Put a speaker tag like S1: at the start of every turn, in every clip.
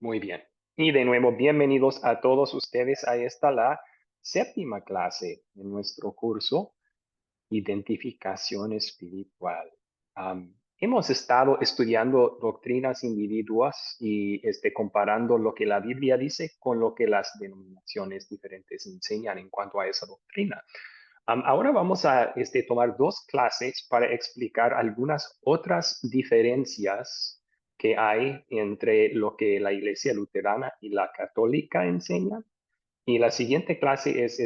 S1: Muy bien. Y de nuevo, bienvenidos a todos ustedes a la séptima clase de nuestro curso Identificación Espiritual. Hemos estado estudiando doctrinas individuas y comparando lo que la Biblia dice con lo que las denominaciones diferentes enseñan en cuanto a esa doctrina. Ahora vamos a tomar dos clases para explicar algunas otras diferencias que hay entre lo que la Iglesia Luterana y la Católica enseñan. Y la siguiente clase es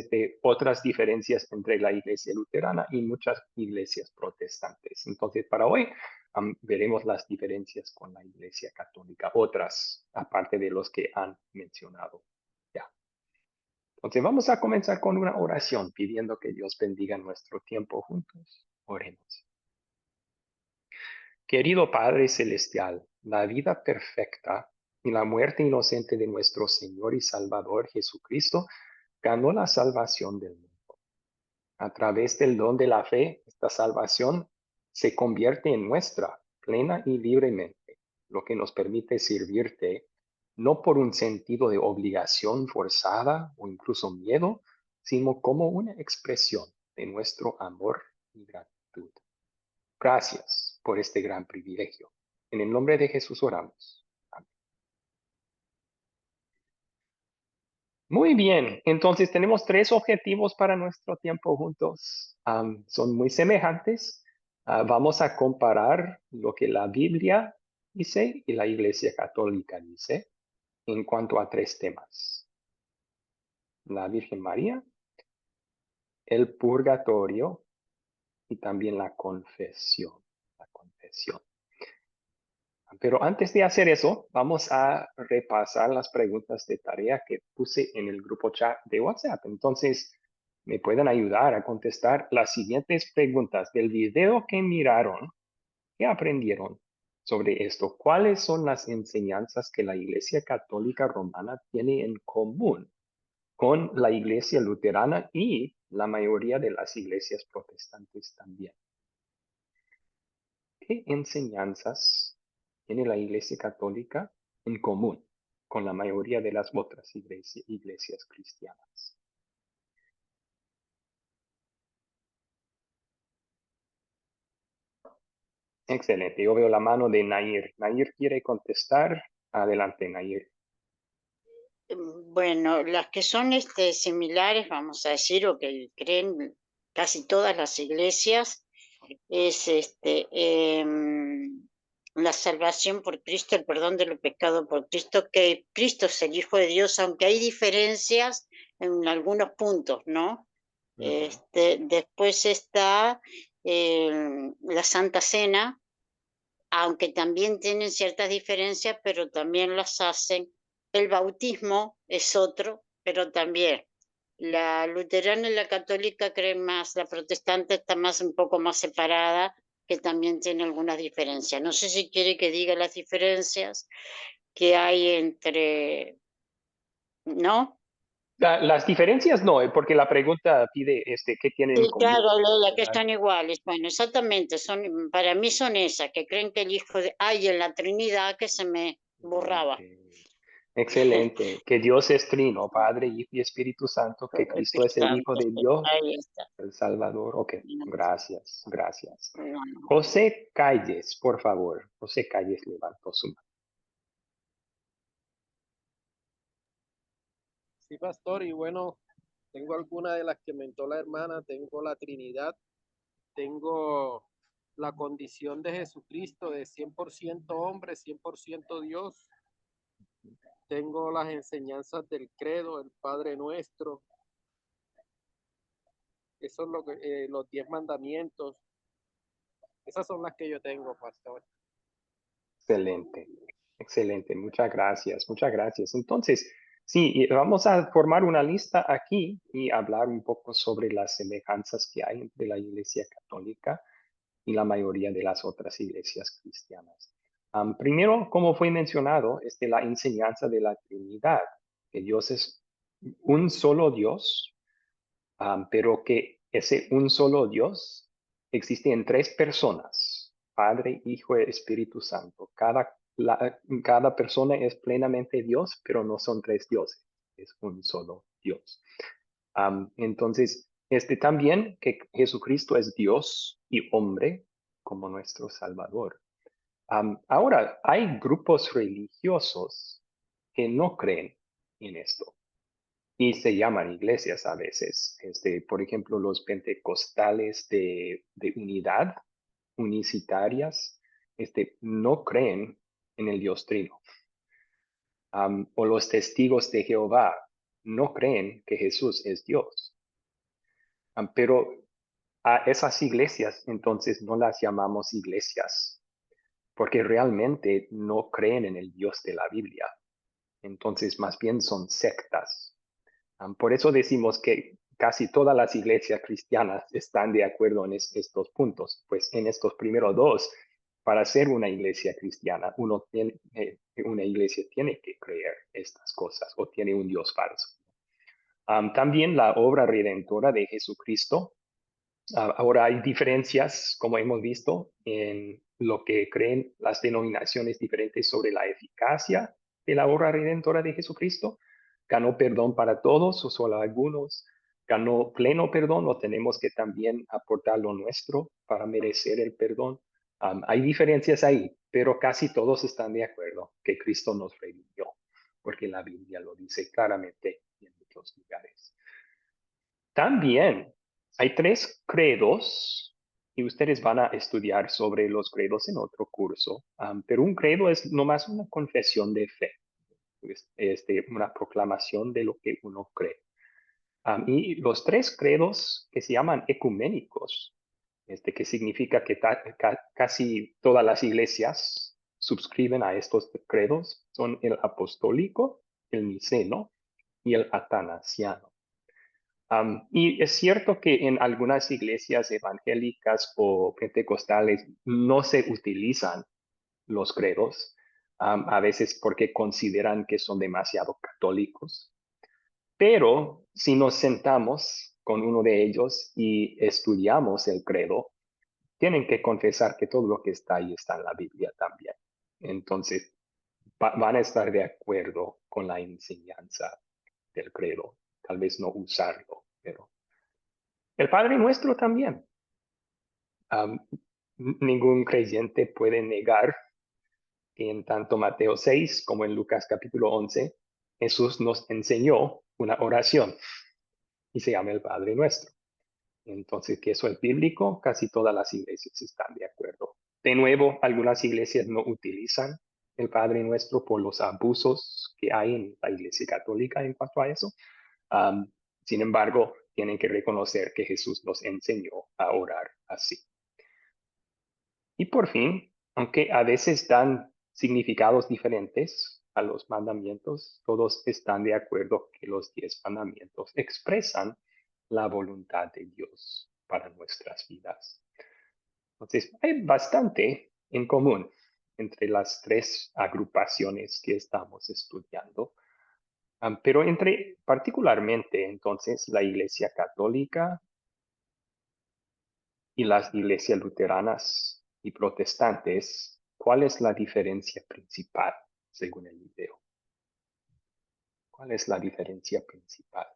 S1: otras diferencias entre la Iglesia Luterana y muchas iglesias protestantes. Entonces, para hoy veremos las diferencias con la Iglesia Católica, otras aparte de los que han mencionado ya. Entonces vamos a comenzar con una oración pidiendo que Dios bendiga nuestro tiempo juntos. Oremos. Querido Padre Celestial, la vida perfecta y la muerte inocente de nuestro Señor y Salvador Jesucristo ganó la salvación del mundo. A través del don de la fe, esta salvación se convierte en nuestra, plena y libremente, lo que nos permite servirte no por un sentido de obligación forzada o incluso miedo, sino como una expresión de nuestro amor y gratitud. Gracias por este gran privilegio. En el nombre de Jesús oramos. Amén. Muy bien, entonces tenemos tres objetivos para nuestro tiempo juntos. Son muy semejantes. Vamos a comparar lo que la Biblia dice y la Iglesia Católica dice en cuanto a tres temas: la Virgen María, el purgatorio y también la confesión. La confesión. Pero antes de hacer eso, vamos a repasar las preguntas de tarea que puse en el grupo chat de WhatsApp. Entonces, me pueden ayudar a contestar las siguientes preguntas del video que miraron. ¿Qué aprendieron sobre esto? ¿Cuáles son las enseñanzas que la Iglesia Católica Romana tiene en común con la Iglesia Luterana y la mayoría de las iglesias protestantes también? ¿Qué enseñanzas tiene la Iglesia Católica en común con la mayoría de las otras iglesias cristianas? Excelente. Yo veo la mano de Nair. Nair quiere contestar. Adelante, Nair.
S2: Bueno, las que son similares, vamos a decir, o que creen casi todas las iglesias, es la salvación por Cristo, el perdón de los pecados por Cristo, que Cristo es el Hijo de Dios, aunque hay diferencias en algunos puntos, ¿no?
S1: Ujú.
S2: Después está la Santa Cena, aunque también tienen ciertas diferencias, pero también las hacen. El bautismo es otro, pero también la luterana y la católica creen más, la protestante está más un poco más separada, que también tiene algunas diferencias. No sé si quiere que diga las diferencias que hay entre, ¿no?
S1: Las diferencias no, porque la pregunta pide qué tienen en
S2: Sí,
S1: común,
S2: claro, la que
S1: ¿verdad?
S2: están iguales. Bueno, exactamente, son, para mí son esas, que creen que el Hijo de, hay en la Trinidad que se me borraba.
S1: Excelente. Excelente. Que Dios es trino, Padre, Hijo y Espíritu Santo, que Cristo es el Hijo
S2: Santo,
S1: de
S2: sí,
S1: Dios,
S2: ahí está.
S1: el Salvador. Ok, gracias, gracias.
S2: No, no.
S1: José Calles, por favor. José Calles levantó su mano.
S3: Sí, pastor, y bueno, tengo algunas de las que mentó la hermana, tengo la Trinidad, tengo la condición de Jesucristo de 100% hombre, 100% Dios, tengo las enseñanzas del credo, el Padre Nuestro, eso es lo que, los 10 mandamientos, esas son las que yo tengo, pastor.
S1: Excelente, excelente. Muchas gracias, muchas gracias. Entonces, sí, y vamos a formar una lista aquí y hablar un poco sobre las semejanzas que hay entre la Iglesia Católica y la mayoría de las otras iglesias cristianas. Primero, como fue mencionado, es de la enseñanza de la Trinidad, que Dios es un solo Dios, pero que ese un solo Dios existe en tres personas: Padre, Hijo y Espíritu Santo, cada cada persona es plenamente Dios, pero no son tres dioses, es un solo Dios. Entonces, también que Jesucristo es Dios y hombre como nuestro Salvador. Ahora, hay grupos religiosos que no creen en esto y se llaman iglesias a veces. Por ejemplo, los pentecostales de unidad, unicitarias, no creen en el Dios Trino. O los testigos de Jehová no creen que Jesús es Dios. Pero a esas iglesias entonces no las llamamos iglesias, porque realmente no creen en el Dios de la Biblia. Entonces más bien son sectas. Por eso decimos que casi todas las iglesias cristianas están de acuerdo en estos puntos, pues en estos primeros dos, para ser una iglesia cristiana, una iglesia tiene que creer estas cosas o tiene un Dios falso. También la obra redentora de Jesucristo. Ahora hay diferencias, como hemos visto, en lo que creen las denominaciones diferentes sobre la eficacia de la obra redentora de Jesucristo. ¿Ganó perdón para todos o solo algunos? ¿Ganó pleno perdón o tenemos que también aportar lo nuestro para merecer el perdón? Hay diferencias ahí, pero casi todos están de acuerdo que Cristo nos redimió, porque la Biblia lo dice claramente en muchos lugares. También hay tres credos y ustedes van a estudiar sobre los credos en otro curso, pero un credo es nomás una confesión de fe, una proclamación de lo que uno cree. Y los tres credos que se llaman ecuménicos, que significa que casi todas las iglesias suscriben a estos credos, son el apostólico, el niceno y el atanasiano. Y es cierto que en algunas iglesias evangélicas o pentecostales no se utilizan los credos, a veces porque consideran que son demasiado católicos. Pero si nos sentamos con uno de ellos y estudiamos el credo, tienen que confesar que todo lo que está ahí está en la Biblia también. Entonces, van a estar de acuerdo con la enseñanza del credo. Tal vez no usarlo, pero el Padre Nuestro también. Ningún creyente puede negar que en tanto Mateo 6 como en Lucas capítulo 11, Jesús nos enseñó una oración y se llama el Padre Nuestro. Entonces, que eso es bíblico, casi todas las iglesias están de acuerdo. De nuevo, algunas iglesias no utilizan el Padre Nuestro por los abusos que hay en la Iglesia Católica en cuanto a eso. Sin embargo, tienen que reconocer que Jesús nos enseñó a orar así. Y por fin, aunque a veces dan significados diferentes a los mandamientos, todos están de acuerdo que los 10 mandamientos expresan la voluntad de Dios para nuestras vidas. Entonces, hay bastante en común entre las tres agrupaciones que estamos estudiando. Pero particularmente entonces la Iglesia Católica y las iglesias luteranas y protestantes, ¿cuál es la diferencia principal según el video? ¿Cuál es la diferencia principal?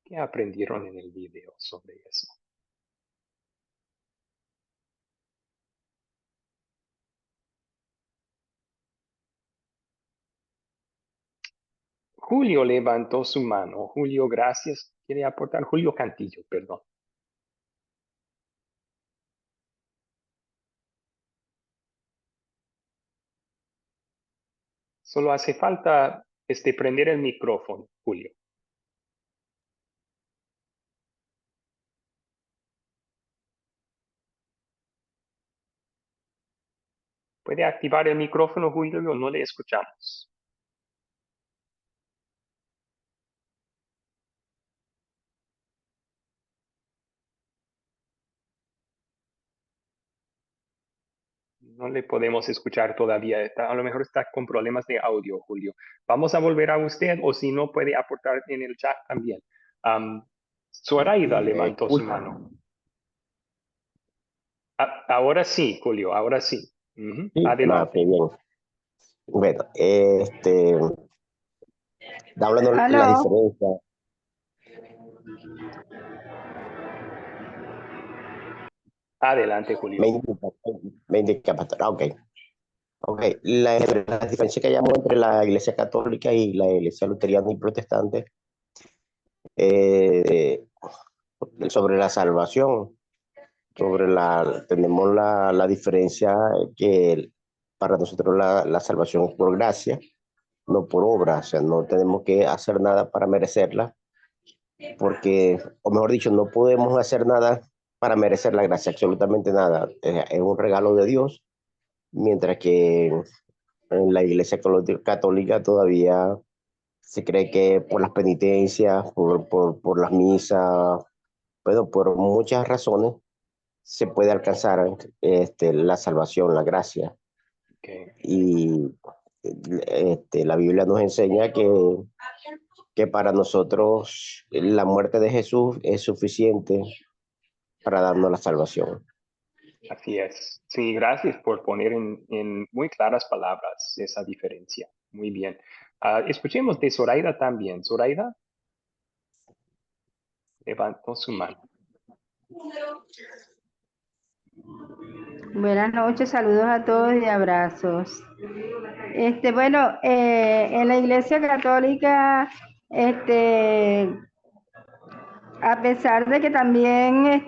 S1: ¿Qué aprendieron en el video sobre eso? Julio levantó su mano. Julio, gracias. ¿Quiere aportar? Julio Cantillo, perdón. Solo hace falta prender el micrófono, Julio. ¿Puede activar el micrófono, Julio? No le escuchamos. No le podemos escuchar todavía. A lo mejor está con problemas de audio, Julio. Vamos a volver a usted o si no puede aportar en el chat también. Zoraida levantó su mano. Ahora sí, Julio, ahora sí. Ujú.
S4: Sí, ok,
S1: Adelante.
S4: bien. Bueno, hablando de las
S5: Aló,
S4: diferencias,
S1: Adelante, Julio.
S4: me indica, me indica, pastor. Ok, ok. La diferencia que hayamos entre la iglesia católica y la iglesia luterana y protestante eh, sobre la salvación, tenemos la diferencia que para nosotros la salvación es por gracia, no por obra, o sea, no tenemos que hacer nada para merecerla, porque, o mejor dicho, no podemos hacer nada para merecer la gracia, absolutamente nada. Es un regalo de Dios, mientras que en la iglesia católica todavía se cree que por las penitencias, por las misas, bueno, por muchas razones se puede alcanzar la salvación, la gracia.
S1: Okay.
S4: Y la Biblia nos enseña que para nosotros la muerte de Jesús es suficiente para darnos la salvación.
S1: Así es. Sí, gracias por poner en muy claras palabras esa diferencia. Muy bien. Escuchemos de Zoraida también. Zoraida levantó su mano.
S5: buenas noches, saludos a todos y abrazos. Bueno, en la Iglesia Católica, a pesar de que también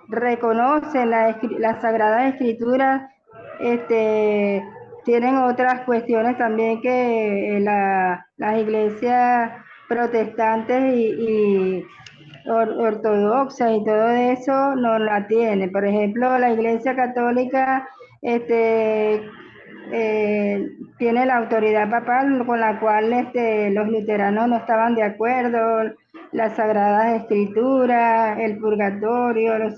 S5: reconocen las Sagradas Escrituras, tienen otras cuestiones también que las iglesias protestantes y ortodoxas y todo eso no la tienen. Por ejemplo, la Iglesia Católica tiene la autoridad papal con la cual los luteranos no estaban de acuerdo, las sagradas escrituras, el purgatorio, los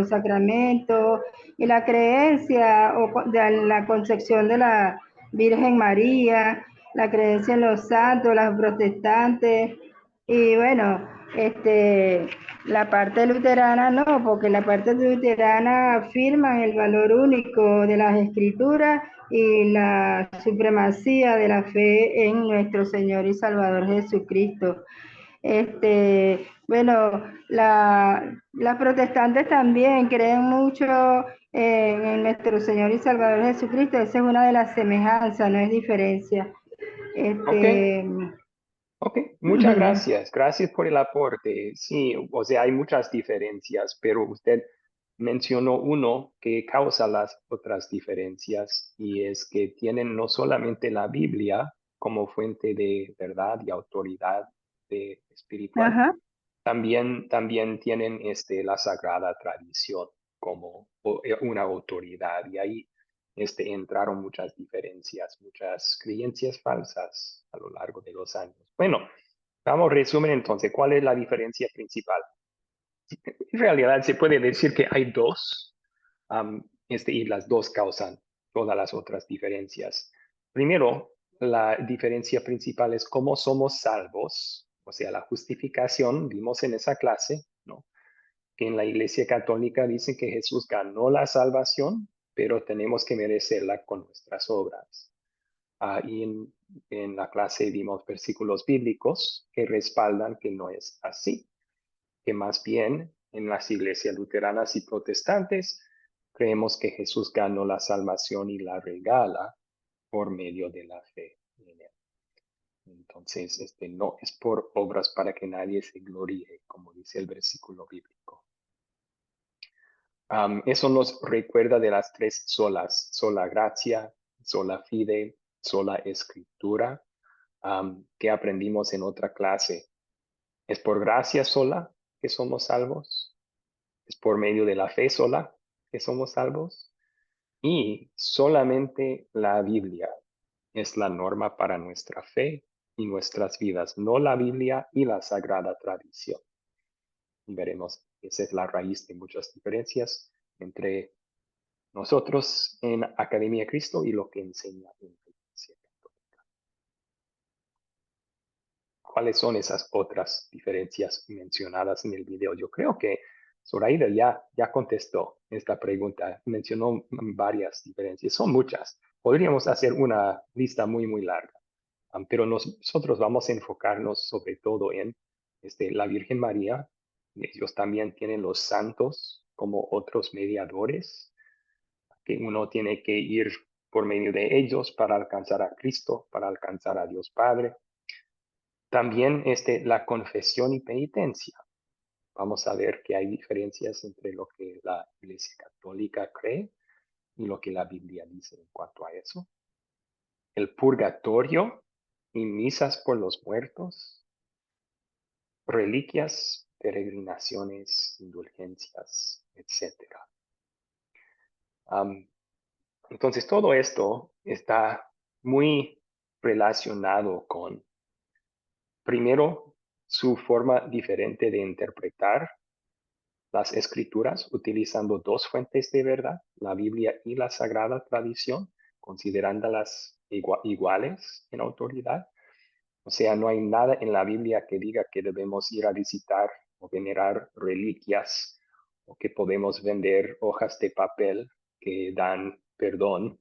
S5: sacramentos y la creencia de la concepción de la Virgen María, la creencia en los santos, los protestantes y bueno, la parte luterana no, porque la parte luterana afirma el valor único de las escrituras y la supremacía de la fe en nuestro Señor y Salvador Jesucristo. Bueno, las protestantes también creen mucho en nuestro Señor y Salvador Jesucristo. Esa es una de las semejanzas, no es diferencia.
S1: Ok, ok. Muchas gracias. Gracias por el aporte. Sí, o sea, hay muchas diferencias, pero usted mencionó uno que causa las otras diferencias y es que tienen no solamente la Biblia como fuente de verdad y autoridad espiritual,
S5: Ajá.
S1: también tienen la sagrada tradición como una autoridad y ahí entraron muchas diferencias, muchas creencias falsas a lo largo de los años. Bueno, vamos a resumir entonces, ¿cuál es la diferencia principal? En realidad se puede decir que hay dos, y las dos causan todas las otras diferencias. Primero, la diferencia principal es cómo somos salvos, o sea, la justificación, vimos en esa clase, ¿no? Que en la Iglesia Católica dicen que Jesús ganó la salvación, pero tenemos que merecerla con nuestras obras. Y en la clase vimos versículos bíblicos que respaldan que no es así, que más bien en las iglesias luteranas y protestantes creemos que Jesús ganó la salvación y la regala por medio de la fe en él. Entonces, no es por obras para que nadie se gloríe, como dice el versículo bíblico. Eso nos recuerda de las tres solas: sola gracia, sola fide, sola escritura, que aprendimos en otra clase. ¿Es por gracia sola que somos salvos? ¿Es por medio de la fe sola que somos salvos? Y solamente la Biblia es la norma para nuestra fe y nuestras vidas, no la Biblia y la sagrada tradición. Y veremos, esa es la raíz de muchas diferencias entre nosotros en Academia Cristo y lo que enseña en la Iglesia Católica. ¿Cuáles son esas otras diferencias mencionadas en el video? Yo creo que Zoraida ya contestó esta pregunta, mencionó varias diferencias, son muchas. Podríamos hacer una lista muy larga, pero nosotros vamos a enfocarnos sobre todo en la Virgen María. Ellos también tienen los santos como otros mediadores, que uno tiene que ir por medio de ellos para alcanzar a Cristo, para alcanzar a Dios Padre. También la confesión y penitencia. Vamos a ver que hay diferencias entre lo que la Iglesia Católica cree y lo que la Biblia dice en cuanto a eso. El purgatorio y misas por los muertos, reliquias, peregrinaciones, indulgencias, etc. Entonces, todo esto está muy relacionado con, primero, su forma diferente de interpretar las escrituras, utilizando dos fuentes de verdad, la Biblia y la Sagrada Tradición, considerándolas iguales en autoridad. O sea, no hay nada en la Biblia que diga que debemos ir a visitar o venerar reliquias o que podemos vender hojas de papel que dan perdón.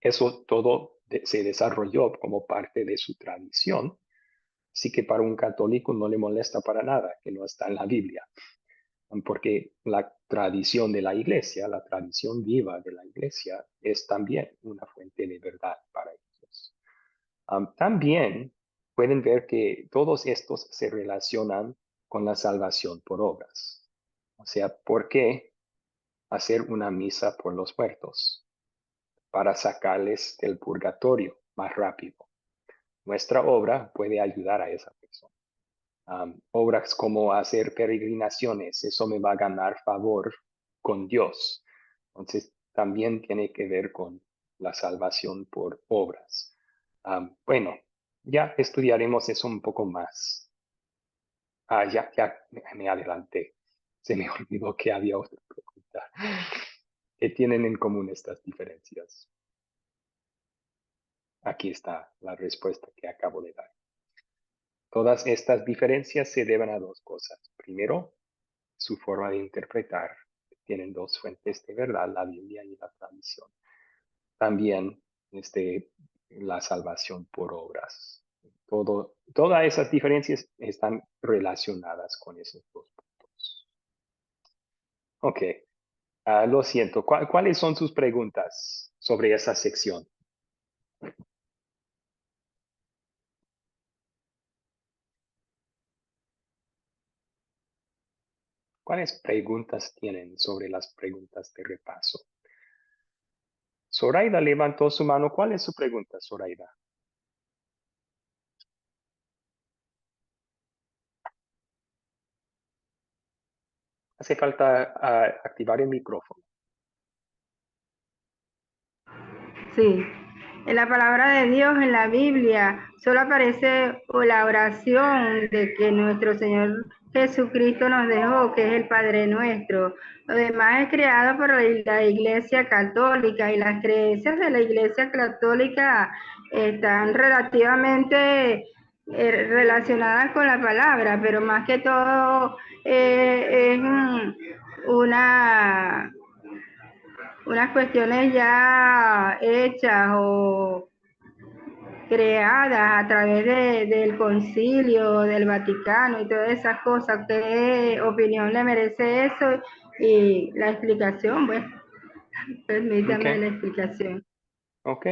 S1: Eso todo se desarrolló como parte de su tradición. Así que para un católico no le molesta para nada que no está en la Biblia, porque la tradición de la iglesia, la tradición viva de la iglesia, es también una fuente de verdad para ellos. También pueden ver que todos estos se relacionan con la salvación por obras. O sea, ¿por qué hacer una misa por los muertos? Para sacarles del purgatorio más rápido. Nuestra obra puede ayudar a esa persona. Obras como hacer peregrinaciones, eso me va a ganar favor con Dios. Entonces, también tiene que ver con la salvación por obras. Bueno, ya estudiaremos eso un poco más. Ya me adelanté. Se me olvidó que había otra pregunta. ¿Qué tienen en común estas diferencias? Aquí está la respuesta que acabo de dar. Todas estas diferencias se deben a dos cosas. Primero, su forma de interpretar. Tienen dos fuentes de verdad, la Biblia y la tradición. También la salvación por obras. Todas esas diferencias están relacionadas con esos dos puntos. Ok, lo siento. ¿Cuáles son sus preguntas sobre esa sección? ¿Cuáles preguntas tienen sobre las preguntas de repaso? Zoraida levantó su mano. ¿Cuál es su pregunta, Zoraida? Hace falta activar el micrófono.
S5: Sí, en la palabra de Dios, en la Biblia, solo aparece la oración de que nuestro Señor Jesucristo nos dejó, que es el Padre Nuestro. Lo demás es creado por la Iglesia Católica, y las creencias de la Iglesia Católica están relativamente relacionadas con la palabra, pero más que todo es unas cuestiones ya hechas o creadas a través del concilio, del Vaticano y todas esas cosas. ¿Qué opinión le merece eso? Y la explicación, bueno, permítame la explicación.
S1: Ok.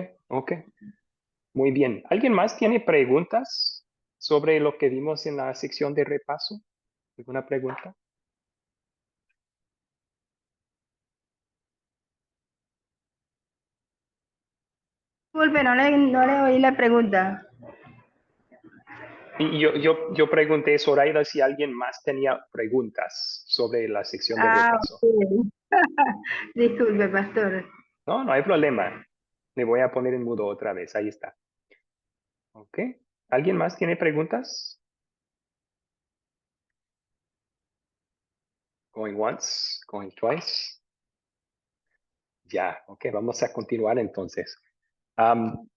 S1: Muy bien. ¿Alguien más tiene preguntas sobre lo que vimos en la sección de repaso? ¿Alguna pregunta?
S5: Disculpe, no le oí la pregunta.
S1: Y yo pregunté, Zoraida, si alguien más tenía preguntas sobre la sección de repaso.
S5: Okay. Disculpe, pastor.
S1: No hay problema. Me voy a poner en mudo otra vez. Ahí está. Ok. ¿Alguien más tiene preguntas? Going once, going twice. Ya, ok, vamos a continuar entonces.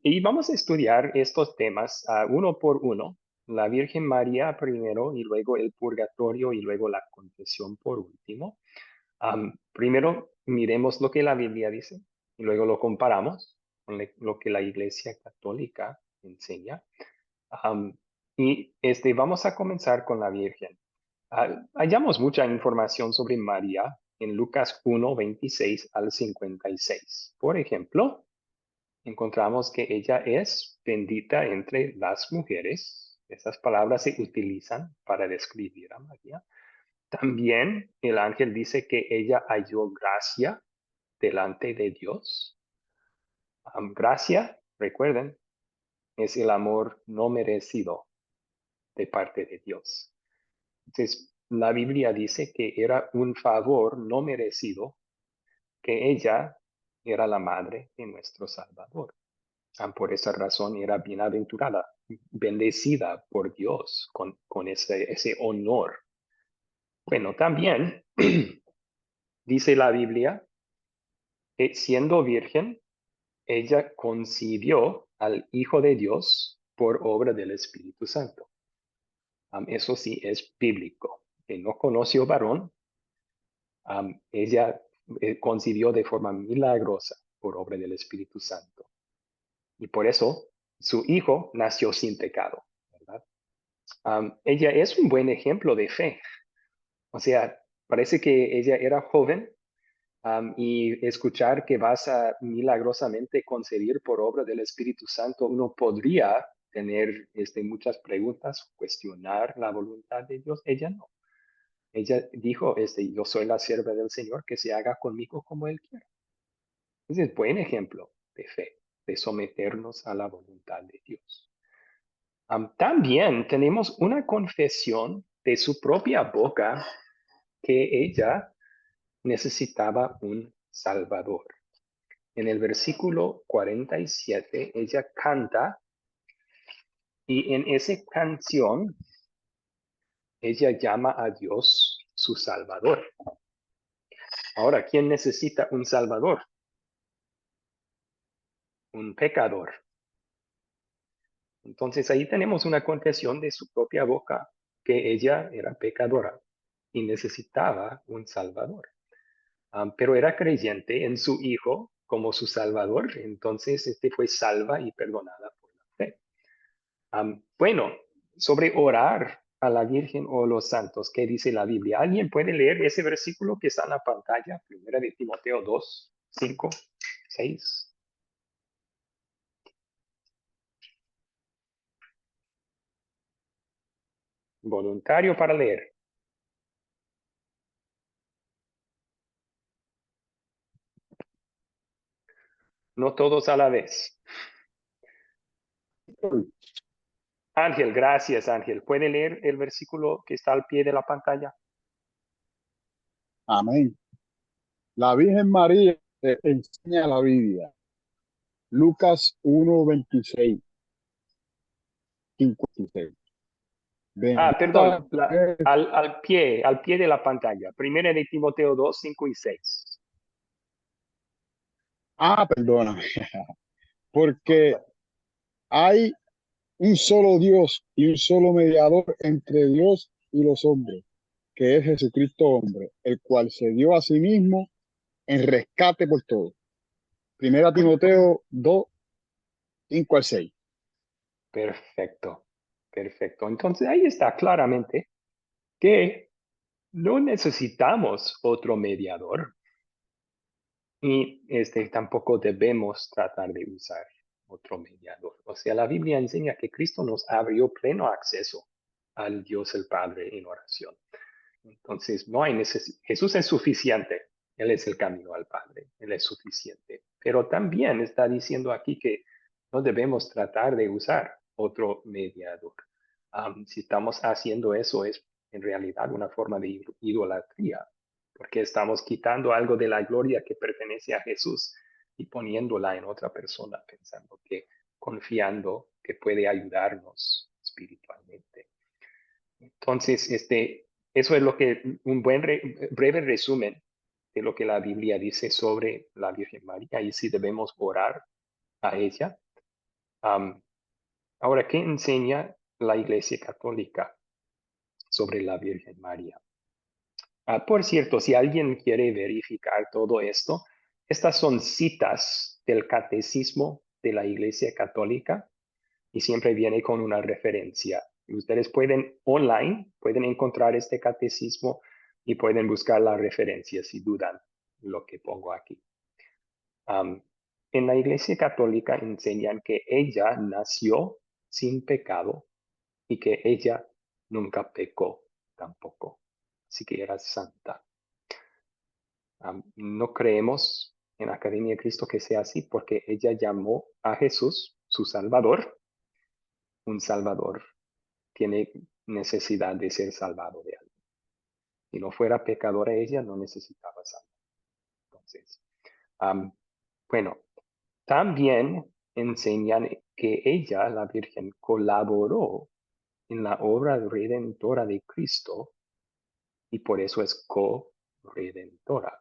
S1: Y vamos a estudiar estos temas uno por uno. la Virgen María primero y luego el purgatorio y luego la confesión por último. Primero miremos lo que la Biblia dice y luego lo comparamos con lo que la Iglesia Católica enseña. Y vamos a comenzar con la Virgen. Hallamos mucha información sobre María en Lucas 1, 26 al 56. Por ejemplo, encontramos que ella es bendita entre las mujeres. Esas palabras se utilizan para describir a María. También el ángel dice que ella halló gracia delante de Dios. Gracia, recuerden, es el amor no merecido de parte de Dios. Entonces, la Biblia dice que era un favor no merecido, que ella era la madre de nuestro Salvador. Por esa razón era bienaventurada, bendecida por Dios con ese honor. Bueno, también dice la Biblia que siendo virgen, ella concibió al Hijo de Dios por obra del Espíritu Santo. Eso sí es bíblico. Que no conoció varón, ella concibió de forma milagrosa por obra del Espíritu Santo. Y por eso su hijo nació sin pecado, ¿verdad? Ella es un buen ejemplo de fe. O sea, parece que ella era joven y escuchar que vas a milagrosamente concebir por obra del Espíritu Santo, uno podría tener muchas preguntas, cuestionar la voluntad de Dios. Ella no. Ella dijo, yo soy la sierva del Señor, que se haga conmigo como Él quiera. Ese es buen ejemplo de fe, de someternos a la voluntad de Dios. También tenemos una confesión de su propia boca que ella necesitaba un Salvador. En el versículo 47, ella canta y en esa canción, ella llama a Dios su Salvador. Ahora, ¿quién necesita un Salvador? Un pecador. Entonces ahí tenemos una confesión de su propia boca que ella era pecadora y necesitaba un Salvador. Pero era creyente en su Hijo como su Salvador, entonces fue salva y perdonada por la fe. Bueno, sobre orar a la Virgen o los santos, ¿qué dice la Biblia? ¿Alguien puede leer ese versículo que está en la pantalla? Primera de Timoteo 2, 5, 6. Voluntario para leer. No todos a la vez. Ángel, gracias Ángel. ¿Puede leer el versículo que está al pie de la pantalla?
S6: Amén. La Virgen María enseña la Biblia. Lucas 1:26. 56.
S1: Perdón, al pie de la pantalla. Primera de Timoteo 2, 5 y 6.
S6: Perdóname. Porque hay un solo Dios y un solo mediador entre Dios y los hombres, que es Jesucristo hombre, el cual se dio a sí mismo en rescate por todos. Primera Timoteo 2, 5 al 6.
S1: Perfecto, perfecto. Entonces ahí está claramente que no necesitamos otro mediador y tampoco debemos tratar de usar otro mediador. O sea, la Biblia enseña que Cristo nos abrió pleno acceso al Dios el Padre en oración. Entonces, no hay necesidad. Jesús es suficiente. Él es el camino al Padre. Él es suficiente. Pero también está diciendo aquí que no debemos tratar de usar otro mediador. Si estamos haciendo eso, es en realidad una forma de idolatría, porque estamos quitando algo de la gloria que pertenece a Jesús y poniéndola en otra persona, pensando que, confiando que puede ayudarnos espiritualmente. Entonces, eso es lo que un breve resumen de lo que la Biblia dice sobre la Virgen María y si debemos orar a ella. Ahora, ¿qué enseña la Iglesia Católica sobre la Virgen María. Por cierto, si alguien quiere verificar todo esto, estas son citas del Catecismo de la Iglesia Católica y siempre viene con una referencia. Ustedes pueden pueden encontrar este catecismo y pueden buscar la referencia si dudan lo que pongo aquí. En la Iglesia Católica enseñan que ella nació sin pecado y que ella nunca pecó tampoco. Así que era santa. No creemos en la Academia de Cristo que sea así porque ella llamó a Jesús su Salvador. Un Salvador tiene necesidad de ser salvado de algo. Si no fuera pecadora ella, no necesitaba salvar. Entonces, bueno, también enseñan que ella, la Virgen, colaboró en la obra redentora de Cristo y por eso es co-redentora.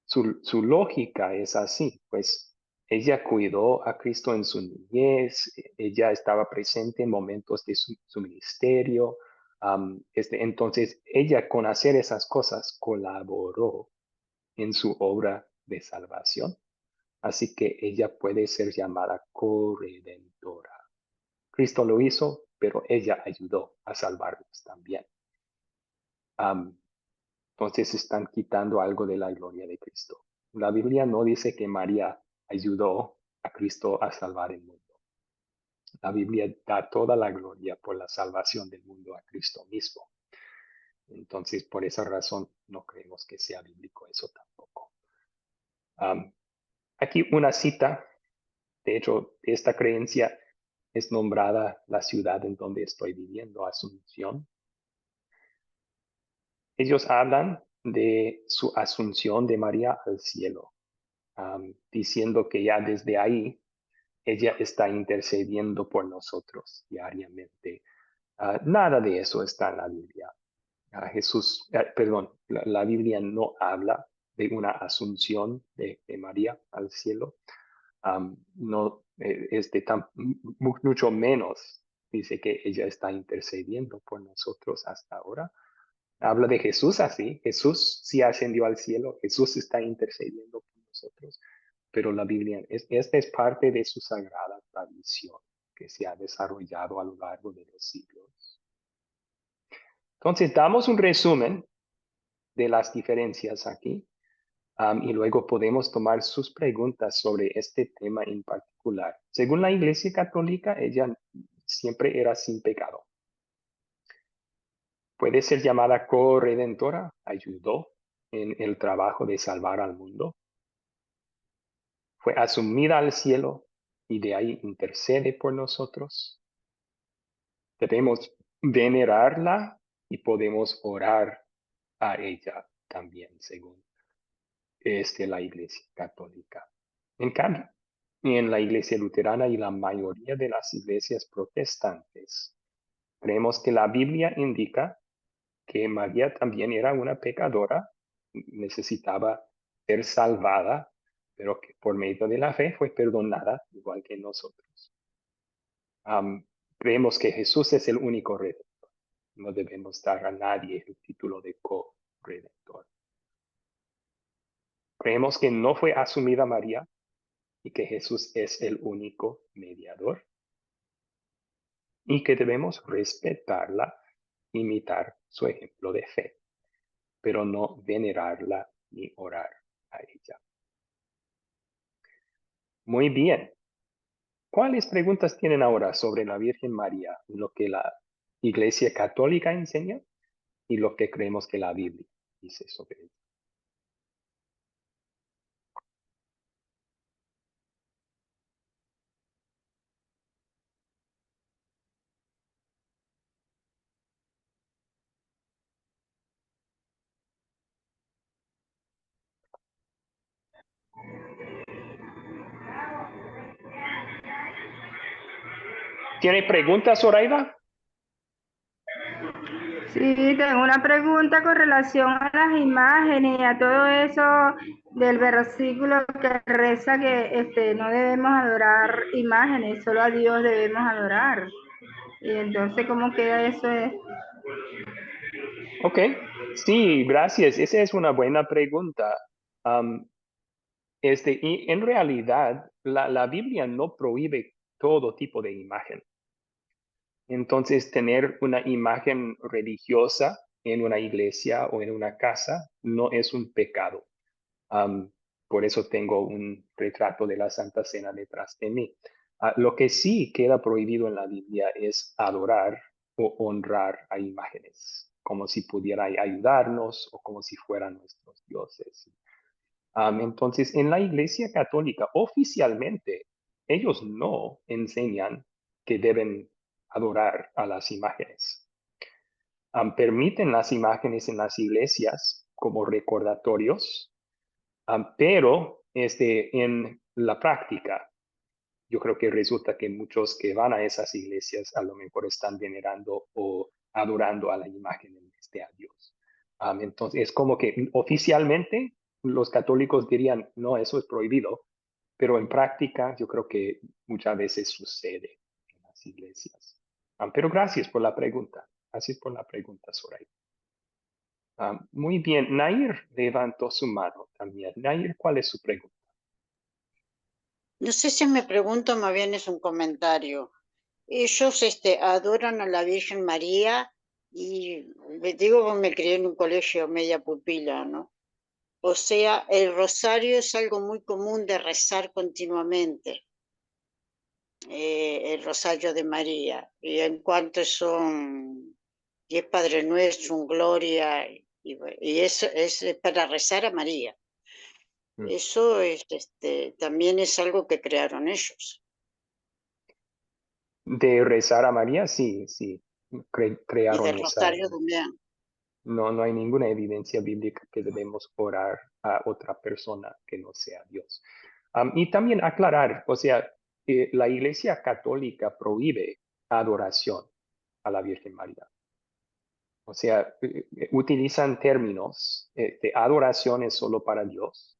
S1: Su lógica es así, pues ella cuidó a Cristo en su niñez, ella estaba presente en momentos de su ministerio. Entonces, ella con hacer esas cosas colaboró en su obra de salvación. Así que ella puede ser llamada corredentora. Cristo lo hizo, pero ella ayudó a salvarnos también. Entonces están quitando algo de la gloria de Cristo. La Biblia no dice que María ayudó a Cristo a salvar el mundo. La Biblia da toda la gloria por la salvación del mundo a Cristo mismo. Entonces, por esa razón, no creemos que sea bíblico eso tampoco. Aquí una cita, de hecho, esta creencia es nombrada la ciudad en donde estoy viviendo, Asunción. Ellos hablan de su asunción de María al cielo, diciendo que ya desde ahí ella está intercediendo por nosotros diariamente. Nada de eso está en la Biblia. La Biblia no habla de una asunción de María al cielo. Mucho menos dice que ella está intercediendo por nosotros hasta ahora. Habla de Jesús así. Jesús sí ascendió al cielo. Jesús está intercediendo por nosotros. Pero la Biblia, esta es parte de su sagrada tradición que se ha desarrollado a lo largo de los siglos. Entonces, damos un resumen de las diferencias aquí y luego podemos tomar sus preguntas sobre este tema en particular. Según la Iglesia Católica, ella siempre era sin pecado. Puede ser llamada corredentora, ayudó en el trabajo de salvar al mundo. Fue asumida al cielo y de ahí intercede por nosotros. Debemos venerarla y podemos orar a ella también, según la Iglesia Católica. En cambio, en la Iglesia Luterana y la mayoría de las iglesias protestantes, creemos que la Biblia indica que María también era una pecadora, necesitaba ser salvada, pero que por medio de la fe fue perdonada, igual que nosotros. Creemos que Jesús es el único redentor. No debemos dar a nadie el título de co-redentor. Creemos que no fue asumida María y que Jesús es el único mediador y que debemos respetarla, imitar su ejemplo de fe, pero no venerarla ni orar a ella. Muy bien. ¿Cuáles preguntas tienen ahora sobre la Virgen María, lo que la Iglesia Católica enseña y lo que creemos que la Biblia dice sobre ella? ¿Tiene preguntas, Zoraida?
S5: Sí, tengo una pregunta con relación a las imágenes y a todo eso del versículo que reza que no debemos adorar imágenes, solo a Dios debemos adorar. Y entonces, ¿cómo queda eso?
S1: Ok, sí, gracias. Esa es una buena pregunta. Am, y en realidad, la Biblia no prohíbe todo tipo de imagen. Entonces, tener una imagen religiosa en una iglesia o en una casa no es un pecado. Am, por eso tengo un retrato de la Santa Cena detrás de mí. Lo que sí queda prohibido en la Biblia es adorar o honrar a imágenes, como si pudiera ayudarnos o como si fueran nuestros dioses. Entonces, en la Iglesia Católica, oficialmente, ellos no enseñan que deben adorar a las imágenes. Permiten las imágenes en las iglesias como recordatorios, pero en la práctica, yo creo que resulta que muchos que van a esas iglesias a lo mejor están venerando o adorando a la imagen en vez de a Dios. Entonces, es como que oficialmente los católicos dirían, no, eso es prohibido, pero en práctica yo creo que muchas veces sucede en las iglesias. Pero gracias por la pregunta. Gracias por la pregunta, Soraya. Muy bien, Nair levantó su mano también. Nair, ¿cuál es su pregunta?
S2: No sé si me pregunto, más bien es un comentario. Ellos adoran a la Virgen María y digo, me crié en un colegio media pupila, ¿no? O sea, el rosario es algo muy común de rezar continuamente, el rosario de María. Y en cuanto son 10 Padre Nuestro, un Gloria, y eso es para rezar a María.
S1: Mm.
S2: Eso es, también es algo que crearon ellos.
S1: De rezar a María, sí, sí,
S2: Y
S1: crearon
S2: del
S1: esa.
S2: rosario también.
S1: No hay ninguna evidencia bíblica que debemos orar a otra persona que no sea Dios. Y también aclarar, o sea, la Iglesia Católica prohíbe adoración a la Virgen María. O sea, utilizan términos de adoración es solo para Dios,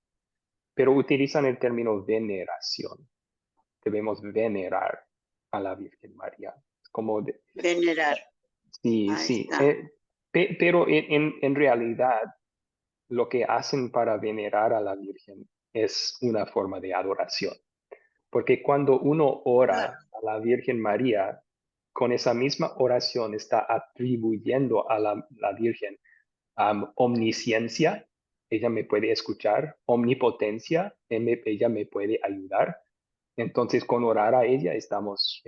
S1: pero utilizan el término veneración. Debemos venerar a la Virgen María. Como
S2: Venerar.
S1: sí,
S2: Ahí
S1: sí.
S2: está.
S1: Pero en realidad, lo que hacen para venerar a la Virgen es una forma de adoración. Porque cuando uno ora a la Virgen María, con esa misma oración está atribuyendo a la Virgen omnisciencia, ella me puede escuchar, omnipotencia, ella me puede ayudar. Entonces, con orar a ella estamos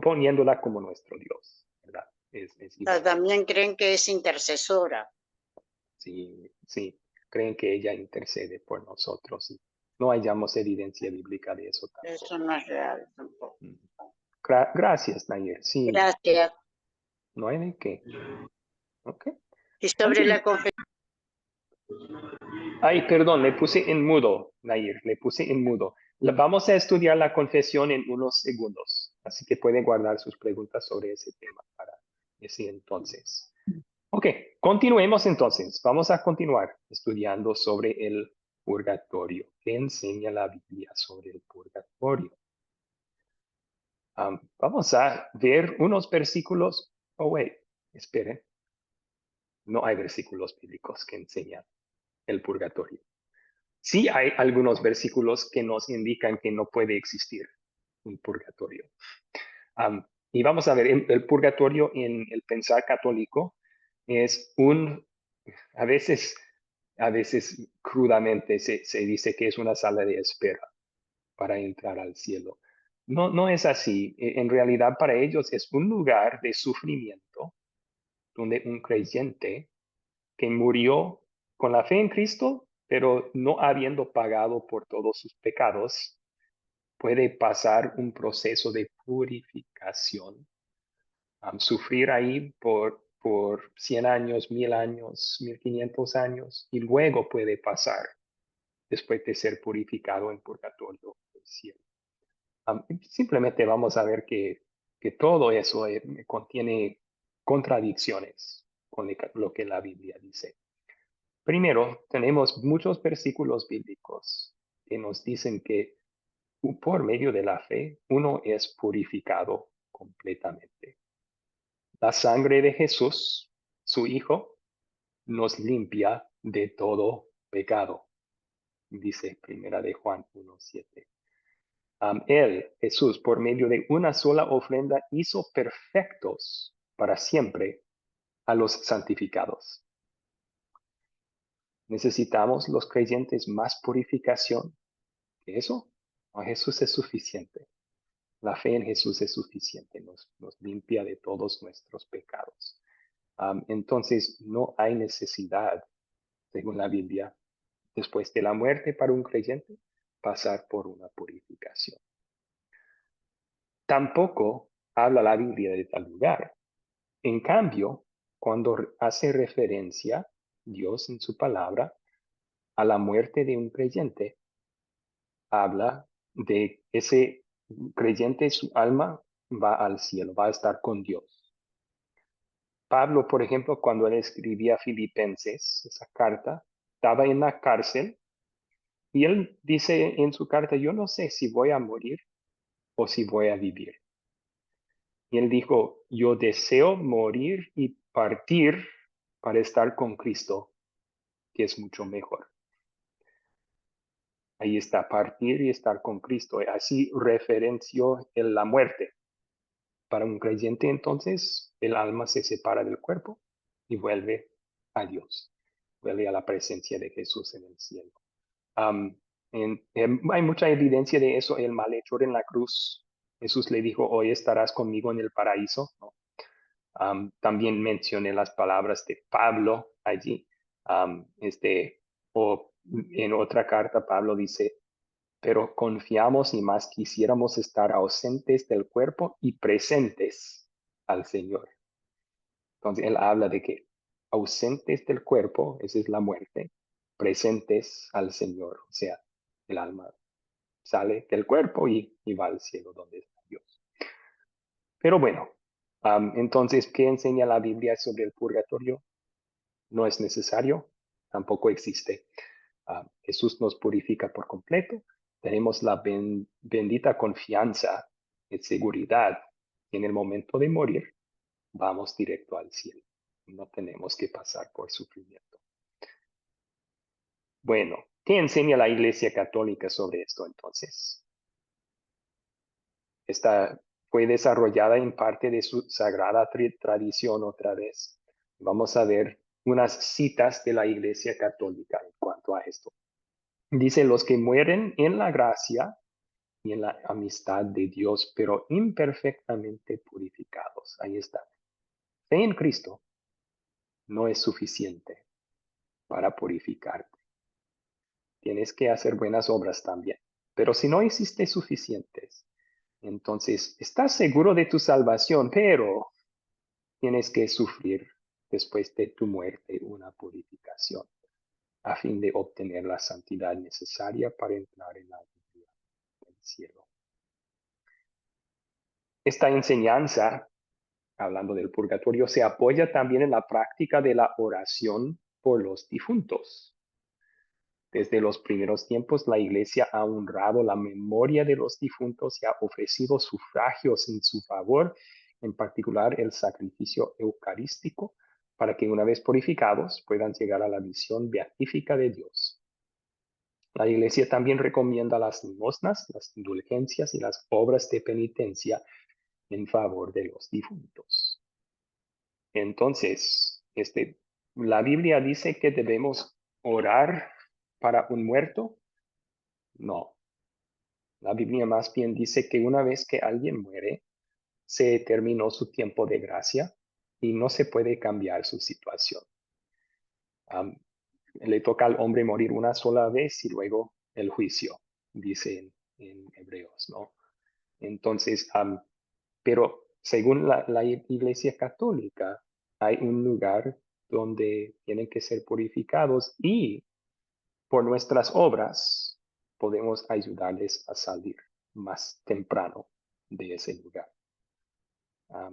S1: poniéndola como nuestro Dios, ¿verdad? Es igual.
S2: También creen que es intercesora.
S1: Sí, sí, creen que ella intercede por nosotros y no hallamos evidencia bíblica de eso
S2: Eso
S1: tampoco.
S2: no es real tampoco.
S1: Gracias, Nayer. Sí,
S2: Gracias.
S1: no hay de qué. Ok.
S2: Y sobre la
S1: Continu-
S2: confesión,
S1: Ay, perdón, le puse en mudo, Nair, le puse en mudo. Vamos a estudiar la confesión en unos segundos, así que puede guardar sus preguntas sobre ese tema para ese entonces. Ok, continuemos entonces. Vamos a continuar estudiando sobre el purgatorio. ¿Qué enseña la Biblia sobre el purgatorio? Vamos a ver unos versículos. Oh, wait, esperen. No hay versículos bíblicos que enseñan el purgatorio. Sí hay algunos versículos que nos indican que no puede existir un purgatorio. Y vamos a ver, el purgatorio en el pensar católico es a veces crudamente se dice que es una sala de espera para entrar al cielo. No, no es así. En realidad para ellos es un lugar de sufrimiento donde un creyente que murió con la fe en Cristo, pero no habiendo pagado por todos sus pecados, puede pasar un proceso de purificación, sufrir ahí por 100 años, 1000 años, 1500 años, y luego puede pasar, después de ser purificado en purgatorio, el cielo. Simplemente vamos a ver que todo eso contiene contradicciones con lo que la Biblia dice. Primero, tenemos muchos versículos bíblicos que nos dicen que por medio de la fe, uno es purificado completamente. La sangre de Jesús, su Hijo, nos limpia de todo pecado, dice Primera de Juan 1:7. Él, Jesús, por medio de una sola ofrenda, hizo perfectos para siempre a los santificados. ¿Necesitamos los creyentes más purificación que eso? No, Jesús es suficiente. La fe en Jesús es suficiente, nos limpia de todos nuestros pecados. Entonces, no hay necesidad, según la Biblia, después de la muerte para un creyente, pasar por una purificación. Tampoco habla la Biblia de tal lugar. En cambio, cuando hace referencia Dios en su palabra a la muerte de un creyente, habla de ese creyente, su alma va al cielo, va a estar con Dios. Pablo, por ejemplo, cuando él escribía Filipenses, esa carta, estaba en la cárcel y él dice en su carta, yo no sé si voy a morir o si voy a vivir. Y él dijo, yo deseo morir y partir para estar con Cristo, que es mucho mejor. Ahí está, partir y estar con Cristo. Así referenció en la muerte. Para un creyente, entonces, el alma se separa del cuerpo y vuelve a Dios. Vuelve a la presencia de Jesús en el cielo. Hay mucha evidencia de eso. El malhechor en la cruz, Jesús le dijo, hoy estarás conmigo en el paraíso, ¿no? También mencioné las palabras de Pablo allí. O en otra carta, Pablo dice, pero confiamos y más quisiéramos estar ausentes del cuerpo y presentes al Señor. Entonces, él habla de que ausentes del cuerpo, esa es la muerte, presentes al Señor, o sea, el alma sale del cuerpo y va al cielo donde está Dios. Pero bueno, entonces, ¿qué enseña la Biblia sobre el purgatorio? No es necesario, tampoco existe. Jesús nos purifica por completo. Tenemos la bendita confianza y seguridad que en el momento de morir vamos directo al cielo. No tenemos que pasar por sufrimiento. Bueno, ¿qué enseña la Iglesia Católica sobre esto entonces? Esta fue desarrollada en parte de su sagrada tradición otra vez. Vamos a ver unas citas de la Iglesia Católica en cuanto a esto. Dice, los que mueren en la gracia y en la amistad de Dios, pero imperfectamente purificados. Ahí está. Fe en Cristo no es suficiente para purificarte. Tienes que hacer buenas obras también. Pero si no hiciste suficientes, entonces estás seguro de tu salvación, pero tienes que sufrir después de tu muerte una purificación a fin de obtener la santidad necesaria para entrar en la vida del cielo. Esta enseñanza, hablando del purgatorio, se apoya también en la práctica de la oración por los difuntos. Desde los primeros tiempos, la Iglesia ha honrado la memoria de los difuntos y ha ofrecido sufragios en su favor, en particular el sacrificio eucarístico, para que una vez purificados puedan llegar a la visión beatífica de Dios. La Iglesia también recomienda las limosnas, las indulgencias y las obras de penitencia en favor de los difuntos. Entonces, la Biblia dice que debemos orar para un muerto. No. La Biblia más bien dice que una vez que alguien muere, se terminó su tiempo de gracia y no se puede cambiar su situación. Le toca al hombre morir una sola vez y luego el juicio, dice en Hebreos, ¿no? Entonces, pero según la Iglesia Católica, hay un lugar donde tienen que ser purificados y por nuestras obras podemos ayudarles a salir más temprano de ese lugar.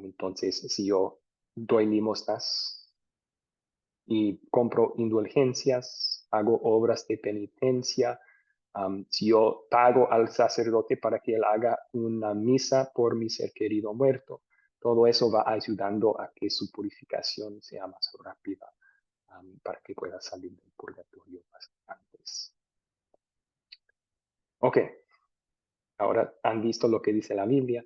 S1: Entonces, si yo doy limosnas y compro indulgencias, hago obras de penitencia, Si yo pago al sacerdote para que él haga una misa por mi ser querido muerto, todo eso va ayudando a que su purificación sea más rápida, para que pueda salir del purgatorio más antes. Ok, ahora han visto lo que dice la Biblia,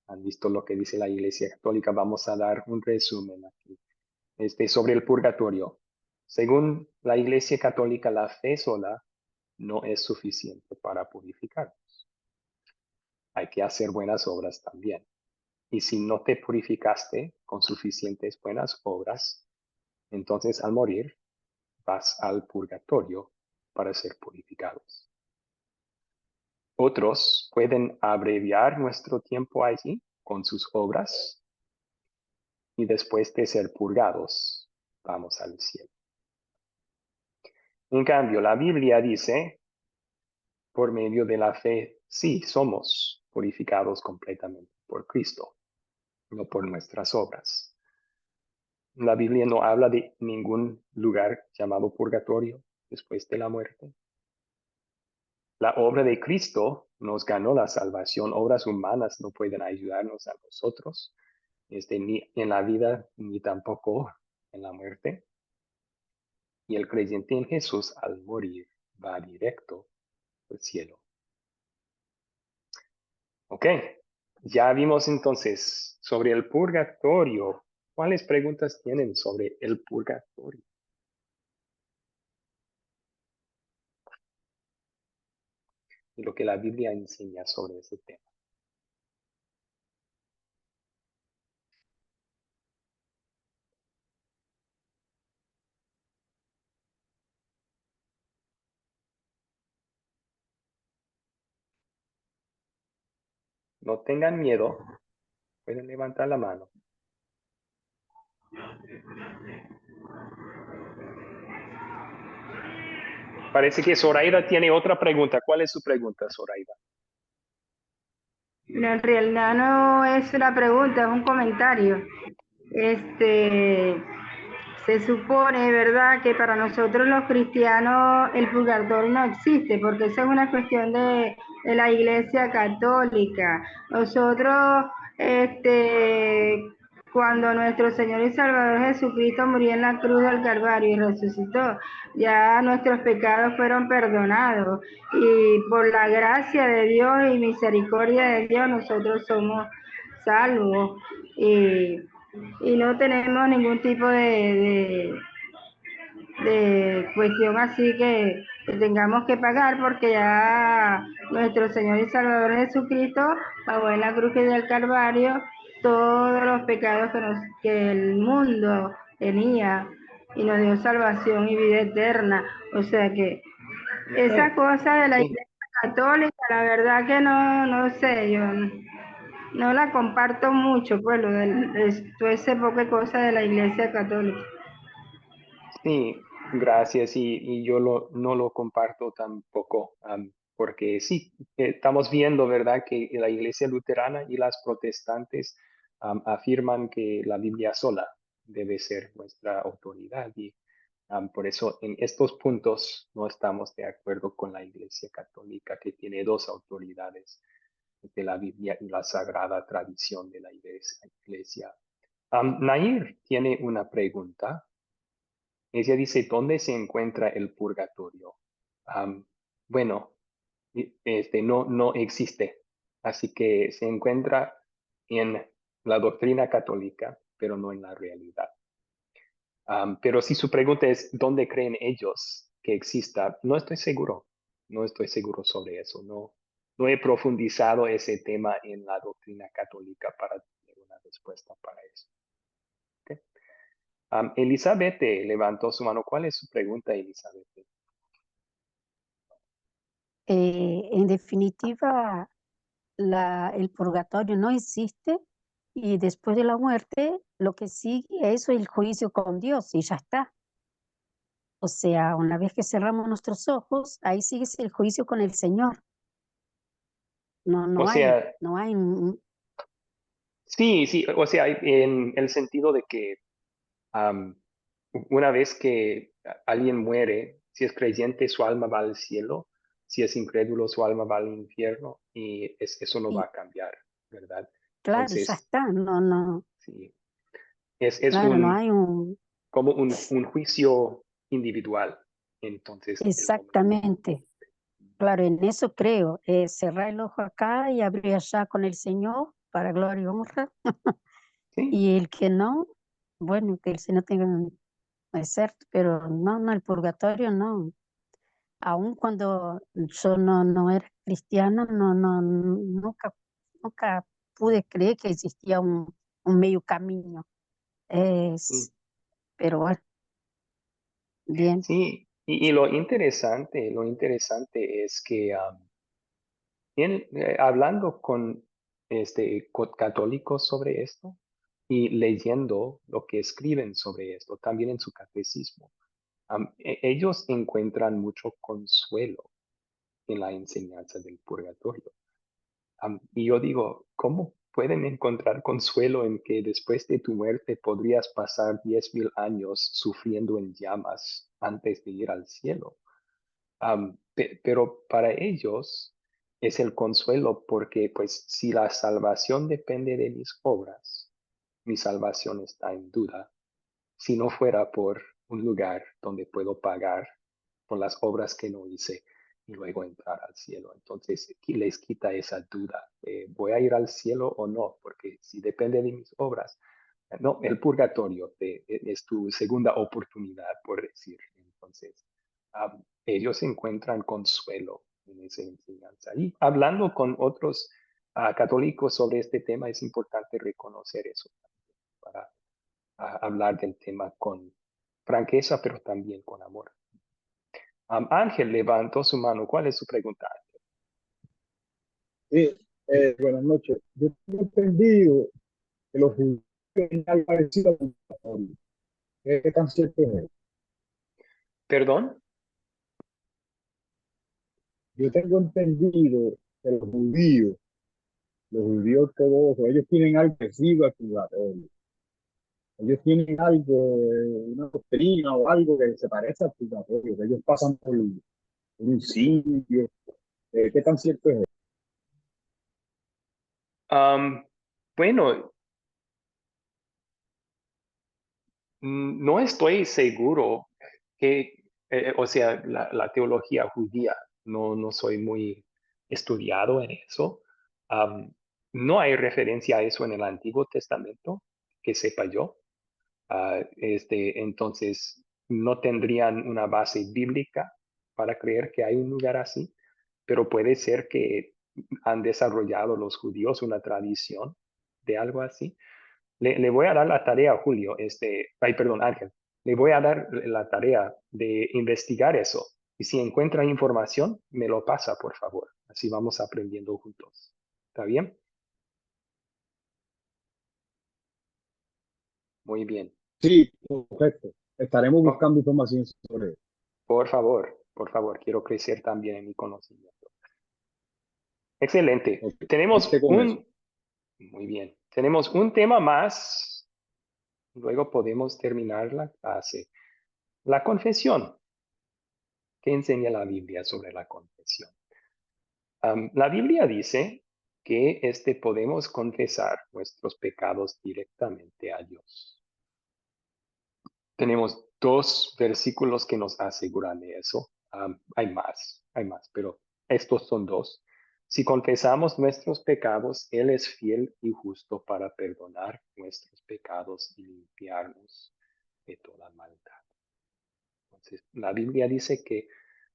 S1: han visto lo que dice la Iglesia Católica. Vamos a dar un resumen aquí. Sobre el purgatorio. Según la Iglesia Católica, la fe sola no es suficiente para purificarnos. Hay que hacer buenas obras también. Y si no te purificaste con suficientes buenas obras, entonces al morir vas al purgatorio para ser purificados. Otros pueden abreviar nuestro tiempo allí con sus obras y después de ser purgados, vamos al cielo. En cambio, la Biblia dice, por medio de la fe, sí, somos purificados completamente por Cristo, no por nuestras obras. La Biblia no habla de ningún lugar llamado purgatorio después de la muerte. La obra de Cristo nos ganó la salvación. Obras humanas no pueden ayudarnos a nosotros, ni en la vida ni tampoco en la muerte. Y el creyente en Jesús al morir va directo al cielo. Ok, ya vimos entonces sobre el purgatorio. ¿Cuáles preguntas tienen sobre el purgatorio? Y lo que la Biblia enseña sobre ese tema. No tengan miedo, pueden levantar la mano. Parece que Zoraida tiene otra pregunta. ¿Cuál es su pregunta, Zoraida?
S5: No, en realidad no es una pregunta, es un comentario. Se supone, ¿verdad?, que para nosotros los cristianos el purgatorio no existe, porque esa es una cuestión de la Iglesia Católica. Nosotros, cuando nuestro Señor y Salvador Jesucristo murió en la cruz del Calvario y resucitó, ya nuestros pecados fueron perdonados y por la gracia de Dios y misericordia de Dios nosotros somos salvos y no tenemos ningún tipo de cuestión así que tengamos que pagar, porque ya nuestro Señor y Salvador Jesucristo pagó en la cruz del Calvario todos los pecados que el mundo tenía y nos dio salvación y vida eterna. O sea que esa cosa de la
S1: Sí.
S5: Iglesia Católica, la verdad que no sé, yo no la comparto mucho, pues, todo ese poco de cosas de la Iglesia Católica.
S1: Sí, gracias. Y yo no lo comparto tampoco, porque sí, estamos viendo, ¿verdad?, que la Iglesia Luterana y las protestantes afirman que la Biblia sola debe ser nuestra autoridad. Y por eso en estos puntos no estamos de acuerdo con la Iglesia Católica, que tiene dos autoridades, de la Biblia y la sagrada tradición de la Iglesia. Nair tiene una pregunta. Ella dice, ¿dónde se encuentra el purgatorio? Bueno, no existe. Así que se encuentra en la doctrina católica, pero no en la realidad. Pero si su pregunta es, ¿dónde creen ellos que exista? No estoy seguro. No estoy seguro sobre eso. No he profundizado ese tema en la doctrina católica para tener una respuesta para eso. ¿Okay? Elizabeth levantó su mano. ¿Cuál es su pregunta, Elizabeth?
S7: En definitiva, el purgatorio no existe y después de la muerte lo que sigue eso es el juicio con Dios y ya está. O sea, una vez que cerramos nuestros ojos, ahí sigue el juicio con el Señor.
S1: O sea,
S7: No hay
S1: sí, o sea, en el sentido de que una vez que alguien muere, si es creyente, su alma va al cielo. si es incrédulo, su alma va al infierno y eso no va
S7: Y
S1: a cambiar, ¿verdad?
S7: claro, ya
S1: Entonces,
S7: está, no, no,
S1: sí, es
S7: claro, no hay
S1: como un juicio individual. Entonces, el hombre.
S7: exactamente, claro, en eso creo, cerrar el ojo acá y abrir allá con el Señor para gloria y honra,
S1: Sí,
S7: y el que no, bueno, que el Señor tenga, es cierto, pero no, no, el purgatorio no, aun cuando yo no era cristiana, nunca pude creer que existía un medio camino.
S1: sí.
S7: Es, pero bueno, bien,
S1: Sí, y lo interesante es que hablando con católicos sobre esto y leyendo lo que escriben sobre esto, también en su catecismo, ellos encuentran mucho consuelo en la enseñanza del purgatorio. Y yo digo, ¿cómo pueden encontrar consuelo en que después de tu muerte podrías pasar 10,000 años sufriendo en llamas antes de ir al cielo? Pero para ellos es el consuelo porque pues si la salvación depende de mis obras, mi salvación está en duda. Si no fuera por un lugar donde puedo pagar por las obras que no hice y luego entrar al cielo. Entonces les quita esa duda. ¿Voy a ir al cielo o no? Porque si depende de mis obras, no, el purgatorio es tu segunda oportunidad, por decir. Entonces, ellos encuentran consuelo en esa enseñanza. Y hablando con otros católicos sobre este tema, es importante reconocer eso para hablar del tema con franqueza, pero también con amor. Ángel levantó su mano. ¿Cuál es su pregunta?
S6: Sí, buenas noches. Yo tengo entendido que los judíos tienen algo parecido al purgatorio. ¿Qué tan cierto es eso?
S1: ¿Perdón?
S6: Yo tengo entendido que los judíos ortodoxos, ellos tienen algo parecido al purgatorio. Ellos tienen algo, una doctrina o algo que se parece al purgatorio, que ellos pasan por un sitio. ¿Qué tan cierto es eso?
S1: Bueno, no estoy seguro que, o sea, la teología judía, no soy muy estudiado en eso. Am, no hay referencia a eso en el Antiguo Testamento, que sepa yo. Entonces, no tendrían una base bíblica para creer que hay un lugar así, pero puede ser que han desarrollado los judíos una tradición de algo así. Le voy a dar la tarea a Julio, ay, perdón, Ángel, le voy a dar la tarea de investigar eso. Y si encuentra información, me lo pasa, por favor. Así vamos aprendiendo juntos. ¿Está bien? Muy bien.
S6: Sí, correcto. Estaremos
S1: Oh,
S6: buscando información sobre eso.
S1: por favor, quiero crecer también en mi conocimiento. Excelente.
S6: Ok, con eso.
S1: Muy bien. Tenemos un tema más. Luego podemos terminar la clase. La confesión. ¿Qué enseña la Biblia sobre la confesión? La Biblia dice que podemos confesar nuestros pecados directamente a Dios. Tenemos dos versículos que nos aseguran de eso. Hay más, pero estos son dos. Si confesamos nuestros pecados, Él es fiel y justo para perdonar nuestros pecados y limpiarnos de toda maldad. Entonces, la Biblia dice que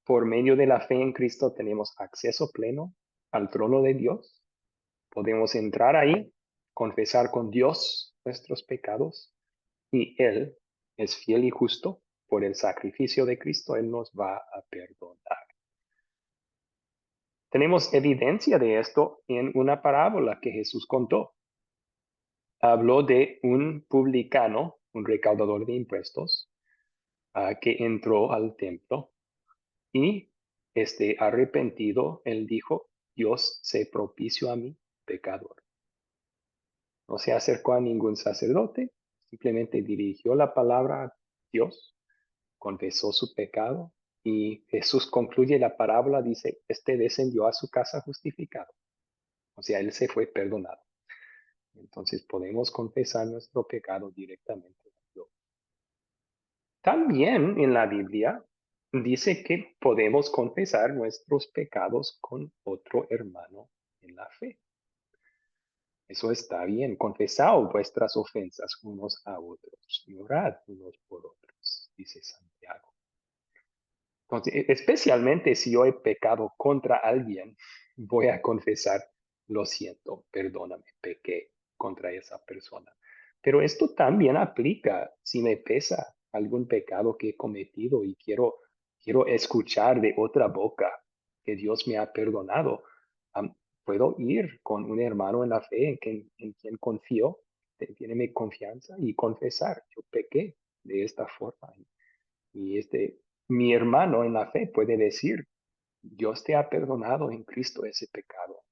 S1: por medio de la fe en Cristo tenemos acceso pleno al trono de Dios. Podemos entrar ahí, confesar con Dios nuestros pecados y Él es fiel y justo. Por el sacrificio de Cristo, Él nos va a perdonar. Tenemos evidencia de esto en una parábola que Jesús contó. Habló de un publicano, un recaudador de impuestos, que entró al templo y arrepentido, él dijo, Dios se propicio a mí, pecador. No se acercó a ningún sacerdote, simplemente dirigió la palabra a Dios, confesó su pecado Y Jesús concluye la parábola, dice, este descendió a su casa justificado. O sea, él se fue perdonado. Entonces podemos confesar nuestro pecado directamente a Dios. También en la Biblia dice que podemos confesar nuestros pecados con otro hermano en la fe. Eso está bien. Confesad vuestras ofensas unos a otros y orad unos por otros, dice Santiago. Entonces, especialmente si yo he pecado contra alguien, voy a confesar, lo siento, perdóname, pequé contra esa persona. Pero esto también aplica si me pesa algún pecado que he cometido y quiero escuchar de otra boca que Dios me ha perdonado. Puedo ir con un hermano en la fe en quien confío, tiene mi confianza y confesar, yo pequé de esta forma. Y mi hermano en la fe puede decir, Dios te ha perdonado en Cristo ese pecado.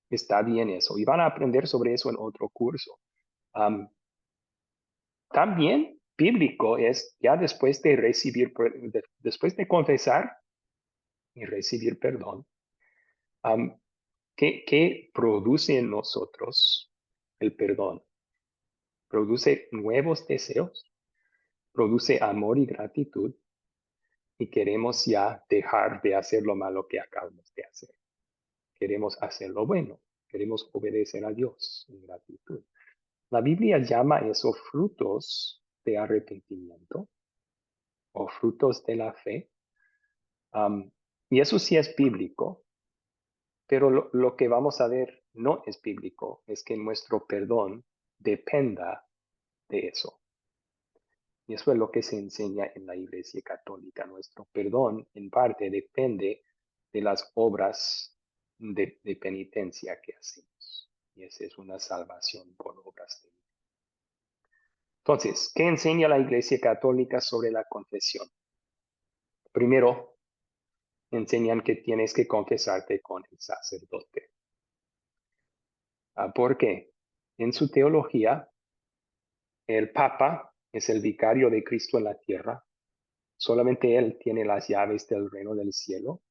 S1: Está bien eso. Y van a aprender sobre eso en otro curso. También bíblico es ya después de después de confesar y recibir perdón, ¿qué produce en nosotros el perdón? Produce nuevos deseos, produce amor y gratitud, y queremos ya dejar de hacer lo malo que acabamos de hacer. Queremos hacer lo bueno, queremos obedecer a Dios en gratitud. La Biblia llama eso frutos de arrepentimiento o frutos de la fe. Y eso sí es bíblico, pero lo que vamos a ver no es bíblico, es que nuestro perdón dependa de eso. Y eso es lo que se enseña en la Iglesia Católica. Nuestro perdón, en parte, depende de las obras de penitencia que hacemos. Y esa es una salvación por obras de vida. Entonces, ¿qué enseña la Iglesia Católica sobre la confesión? Primero, enseñan que tienes que confesarte con el sacerdote. ¿Por qué? En su teología, el Papa es el vicario de Cristo en la tierra. Solamente Él tiene las llaves del reino del cielo.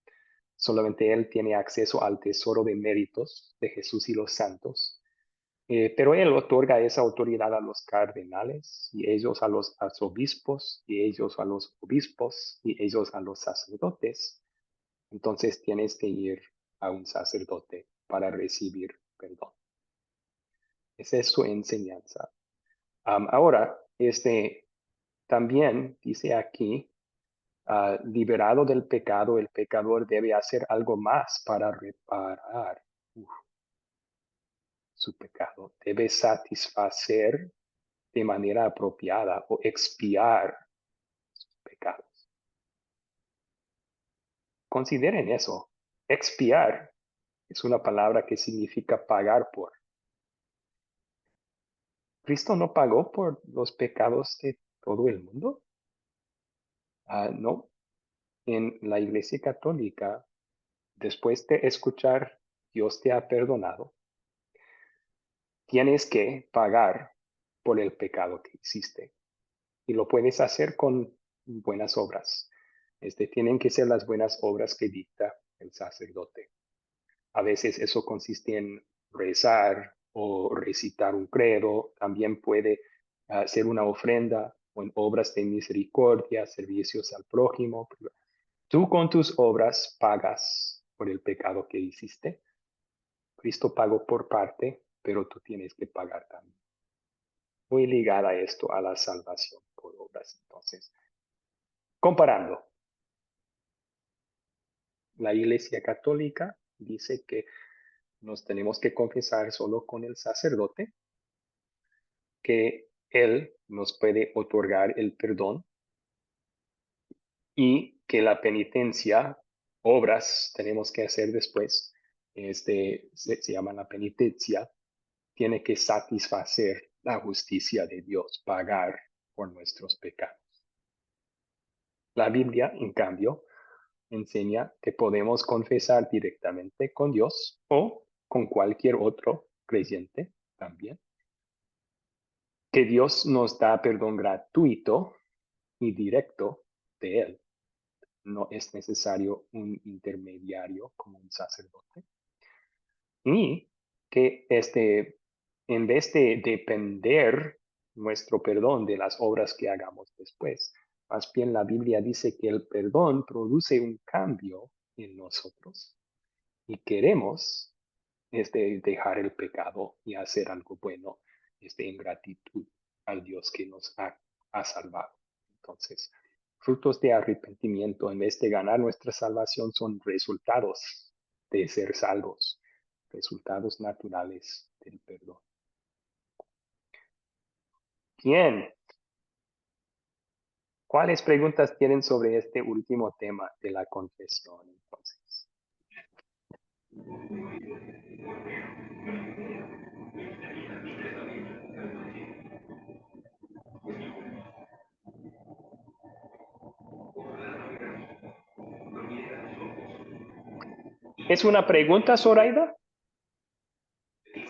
S1: Solamente Él tiene acceso al tesoro de méritos de Jesús y los santos. Pero Él otorga esa autoridad a los cardenales, y ellos a los arzobispos, y ellos a los obispos, y ellos a los sacerdotes. Entonces tienes que ir a un sacerdote para recibir perdón. Esa es su enseñanza. Ahora, también dice aquí, liberado del pecado, el pecador debe hacer algo más para reparar su pecado. Debe satisfacer de manera apropiada o expiar sus pecados. Consideren eso. Expiar es una palabra que significa pagar por. ¿Cristo no pagó por los pecados de todo el mundo? No. En la Iglesia Católica, después de escuchar Dios te ha perdonado, tienes que pagar por el pecado que hiciste. Y lo puedes hacer con buenas obras. Tienen que ser las buenas obras que dicta el sacerdote. A veces eso consiste en rezar o recitar un credo. También puede ser una ofrenda o en obras de misericordia, servicios al prójimo. Tú con tus obras pagas por el pecado que hiciste. Cristo pagó por parte, pero tú tienes que pagar también. Muy ligada a esto, a la salvación por obras. Entonces, comparando, la Iglesia Católica dice que nos tenemos que confesar solo con el sacerdote, que Él nos puede otorgar el perdón y que la penitencia, obras tenemos que hacer después, se llama la penitencia, tiene que satisfacer la justicia de Dios, pagar por nuestros pecados. La Biblia, en cambio, enseña que podemos confesar directamente con Dios o con cualquier otro creyente también. Que Dios nos da perdón gratuito y directo de Él. no es necesario un intermediario como un sacerdote. Y que en vez de depender nuestro perdón de las obras que hagamos después, más bien la Biblia dice que el perdón produce un cambio en nosotros y queremos dejar el pecado y hacer algo bueno en gratitud al Dios que nos ha salvado. Entonces, frutos de arrepentimiento en vez de ganar nuestra salvación son resultados de ser salvos, resultados naturales del perdón. Bien. ¿Cuáles preguntas tienen sobre este último tema de la confesión, entonces? ¿Es una pregunta, Zoraida?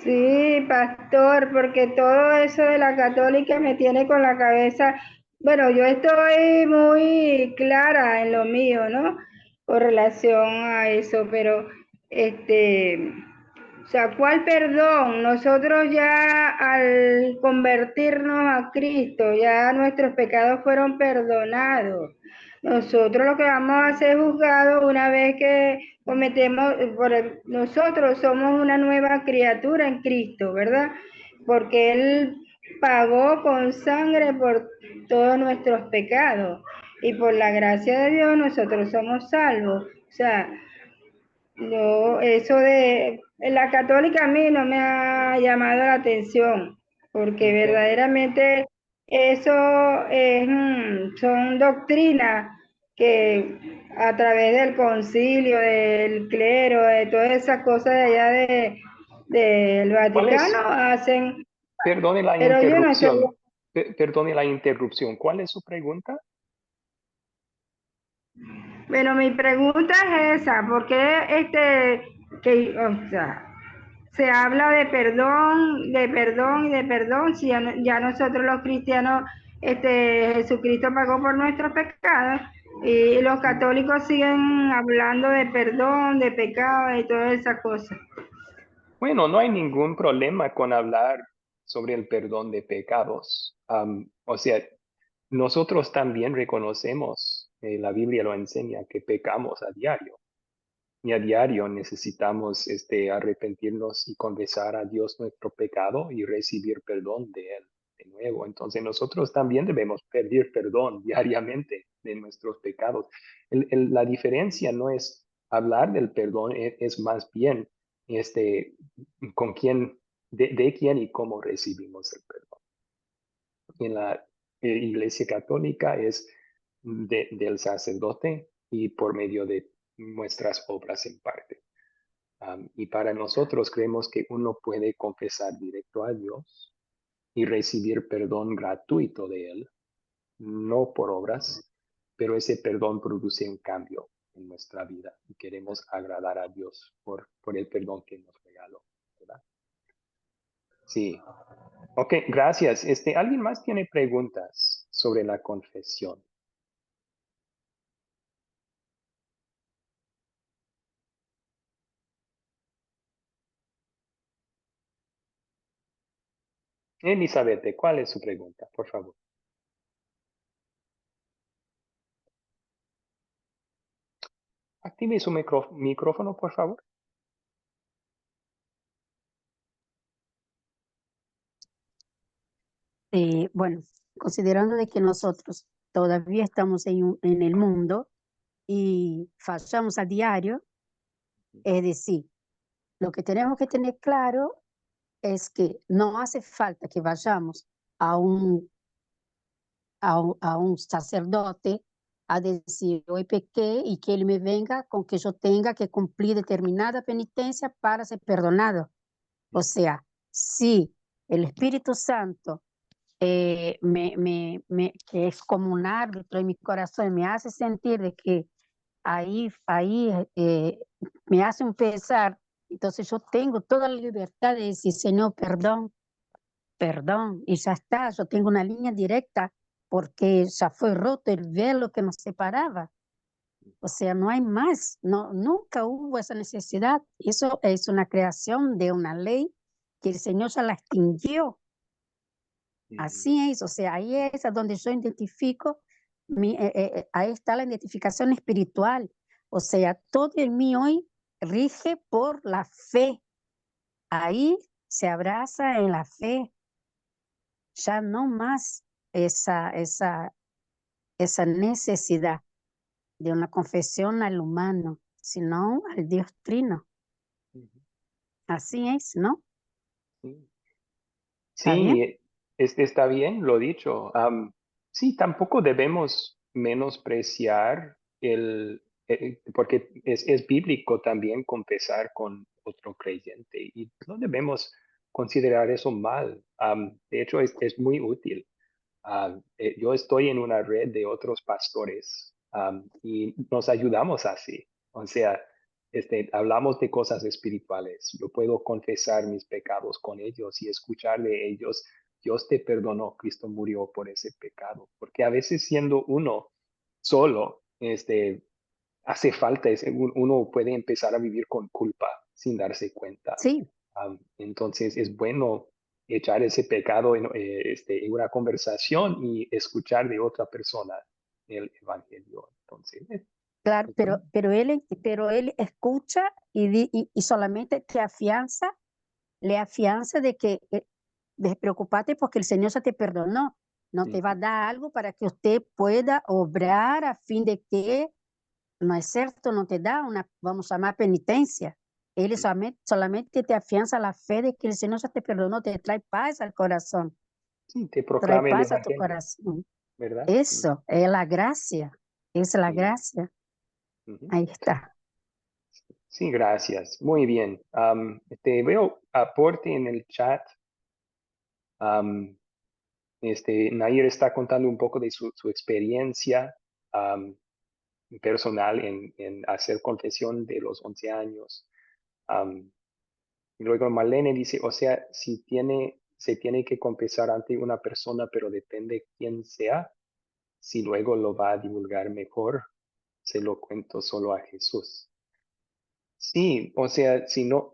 S5: Sí, pastor, porque todo eso de la católica me tiene con la cabeza. Bueno, yo estoy muy clara en lo mío, ¿no? Con relación a eso, pero o sea, ¿cuál perdón? Nosotros ya al convertirnos a Cristo, ya nuestros pecados fueron perdonados. Nosotros lo que vamos a ser juzgados una vez que cometemos, nosotros somos una nueva criatura en Cristo, ¿verdad? Porque Él pagó con sangre por todos nuestros pecados y por la gracia de Dios nosotros somos salvos. O sea, no, eso de la católica a mí no me ha llamado la atención, porque
S1: Okay.
S5: verdaderamente eso es, son doctrinas que a través del concilio, del clero, de todas esas cosas de allá del Vaticano hacen,
S1: Perdone la
S5: pero yo no estoy.
S1: interrupción. Perdone la interrupción. ¿Cuál es su pregunta?
S5: Bueno, mi pregunta es esa, ¿por qué o sea, se habla de perdón y de perdón, si ya nosotros los cristianos, Jesucristo pagó por nuestros pecados y los católicos siguen hablando de perdón, de pecado y todas esas cosas?
S1: Bueno, no hay ningún problema con hablar sobre el perdón de pecados. O sea, nosotros también reconocemos, la Biblia lo enseña, que pecamos a diario. Y a diario necesitamos arrepentirnos y confesar a Dios nuestro pecado y recibir perdón de Él de nuevo. Entonces nosotros también debemos pedir perdón diariamente de nuestros pecados. La diferencia no es hablar del perdón, es más bien con quién, de quién y cómo recibimos el perdón. En la Iglesia Católica es del sacerdote y por medio de nuestras obras en parte. Y para nosotros creemos que uno puede confesar directo a Dios y recibir perdón gratuito de Él, no por obras, pero ese perdón produce un cambio en nuestra vida y queremos agradar a Dios por el perdón que nos regaló, ¿verdad? Sí. Ok, gracias. ¿Alguien más tiene preguntas sobre la confesión? Elizabeth, ¿cuál es su pregunta? Por favor. Active su micrófono, por favor.
S7: Bueno, considerando de que nosotros todavía estamos en el mundo y fallamos a diario, es decir, lo que tenemos que tener claro es que no hace falta que vayamos a a un sacerdote a decir, hoy pequé y que él me venga con que yo tenga que cumplir determinada penitencia para ser perdonado. O sea, si el Espíritu Santo que es como un árbitro en mi corazón, me hace sentir de que ahí me hace un pesar, entonces yo tengo toda la libertad de decir, Señor, perdón, perdón, y ya está, yo tengo una línea directa porque ya fue roto el velo que nos separaba. O sea, no hay más, no, nunca hubo esa necesidad. Eso es una creación de una ley que el Señor ya la extinguió. Así es, o sea, ahí es a donde yo identifico, ahí está la identificación espiritual. O sea, todo en mí hoy rige por la fe. Ahí se abraza en la fe. Ya no más esa necesidad de una confesión al humano, sino al Dios Trino. Así es, ¿no?
S1: Sí.
S7: ¿Está bien?
S1: Sí, está bien lo dicho. Sí, tampoco debemos menospreciar porque es bíblico también confesar con otro creyente y no debemos considerar eso mal. De hecho, es muy útil. Yo estoy en una red de otros pastores y nos ayudamos así. O sea, hablamos de cosas espirituales. Yo puedo confesar mis pecados con ellos y escuchar de ellos, Dios te perdonó, Cristo murió por ese pecado. Porque a veces siendo uno solo, hace falta, uno puede empezar a vivir con culpa sin darse cuenta.
S7: Sí,
S1: Entonces es bueno echar ese pecado en una conversación y escuchar de otra persona el evangelio. Entonces,
S7: claro,
S1: es bueno.
S7: pero él escucha y solamente te afianza, le afianza de que despreocupate porque el Señor ya te perdonó. No te va a
S1: Ujú.
S7: dar algo para que usted pueda obrar a fin de que, no es cierto, no te da una, vamos a llamar penitencia. Él solamente te afianza la fe de que el Señor ya te perdonó, te trae paz al corazón,
S1: Sí, te
S7: trae
S1: proclame el
S7: paz a tu
S1: evangelio,
S7: corazón.
S1: ¿verdad?
S7: Eso es la gracia, es la
S1: Sí.
S7: gracia.
S1: Ujú.
S7: Ahí está.
S1: Sí, gracias. Muy bien. Veo aporte en el chat. Am, Nair está contando un poco de su experiencia personal en hacer confesión de los 11 años. Y luego Marlene dice, o sea, si se tiene que confesar ante una persona, pero depende quién sea, si luego lo va a divulgar mejor, se lo cuento solo a Jesús. Sí, o sea, si no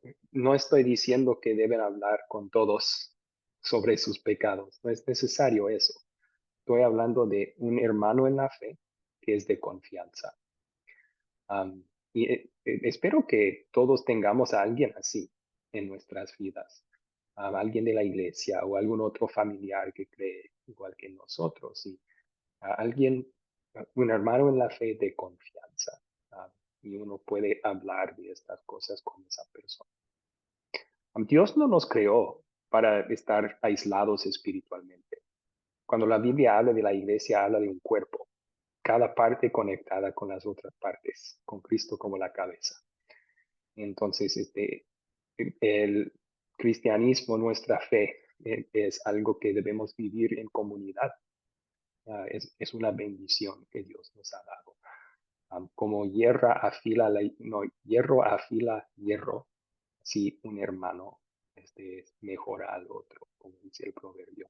S1: estoy diciendo que deben hablar con todos sobre sus pecados, no es necesario eso. Estoy hablando de un hermano en la fe que es de confianza. Espero que todos tengamos a alguien así en nuestras vidas, a alguien de la iglesia o algún otro familiar que cree igual que nosotros, y a alguien, un hermano en la fe de confianza, y uno puede hablar de estas cosas con esa persona. Dios no nos creó para estar aislados espiritualmente. Cuando la Biblia habla de la iglesia, habla de un cuerpo, cada parte conectada con las otras partes, con Cristo como la cabeza. Entonces, el cristianismo, nuestra fe, es algo que debemos vivir en comunidad. Es una bendición que Dios nos ha dado. Como hierro afila hierro, si un hermano mejora al otro, como dice el proverbio.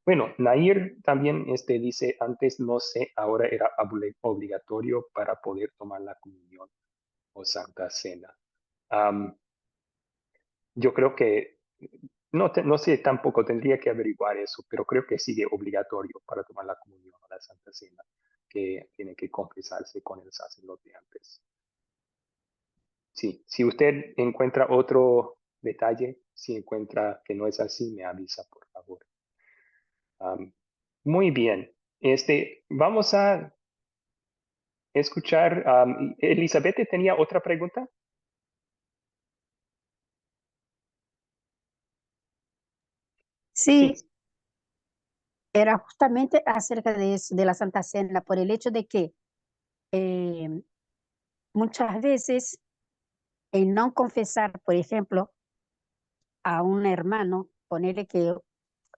S1: Bueno, Nair también dice, antes no sé, ahora era obligatorio para poder tomar la comunión o Santa Cena. Yo creo que, no sé tampoco, tendría que averiguar eso, pero creo que sigue obligatorio para tomar la comunión o la Santa Cena, que tiene que confesarse con el sacerdote antes. Sí, si usted encuentra otro detalle, si encuentra que no es así, me avisa, por favor. Muy bien. Vamos a escuchar. Elizabeth, ¿tenía otra pregunta?
S7: Sí,
S1: Sí.
S7: era justamente acerca de eso, de la Santa Cena, por el hecho de que eh, muchas veces el no confesar, por ejemplo, a un hermano, ponerle que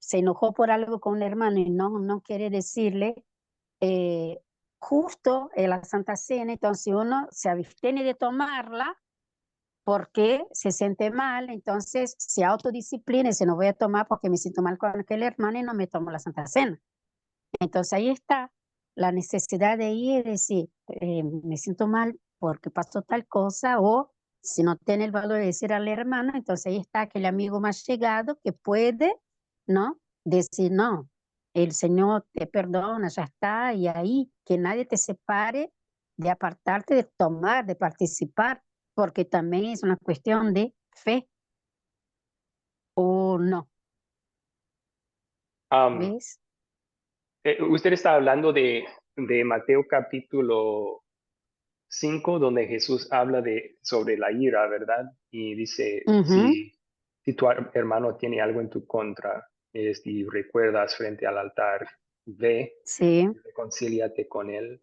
S7: se enojó por algo con un hermano y no quiere decirle, eh, justo en la Santa Cena, entonces uno se abstiene de tomarla porque se siente mal, entonces se autodisciplina y dice, no voy a tomar porque me siento mal con aquel hermano y no me tomo la Santa Cena. Entonces ahí está la necesidad de ir y decir, me siento mal porque pasó tal cosa, o si no tiene el valor de decir a la hermana, entonces ahí está aquel amigo más llegado que puede, ¿no? Decir, no, el Señor te perdona, ya está, y ahí que nadie te separe de apartarte, de tomar, de participar, porque también es una cuestión de fe o no,
S1: Am,
S7: ¿ves?
S1: usted está hablando de Mateo capítulo 5, donde Jesús habla sobre la ira, ¿verdad? Y dice,
S7: Ujú,
S1: si tu hermano tiene algo en tu contra, y recuerdas frente al altar, ve
S7: sí,
S1: y reconcíliate con él.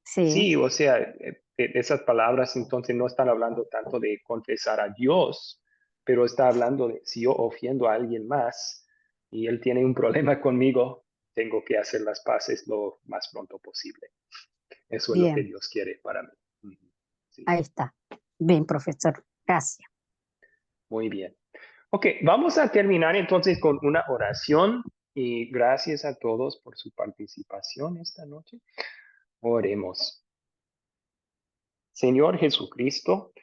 S7: sí,
S1: Sí, o sea, esas palabras entonces no están hablando tanto de confesar a Dios, pero está hablando de si yo ofendo a alguien más y él tiene un problema conmigo, tengo que hacer las paces lo más pronto posible. Eso es lo que
S7: bien,
S1: Dios quiere para mí. Ujú. Sí,
S7: ahí está. Bien, profesor, gracias.
S1: muy bien. Ok, vamos a terminar entonces con una oración y gracias a todos por su participación esta noche. Oremos. Señor Jesucristo,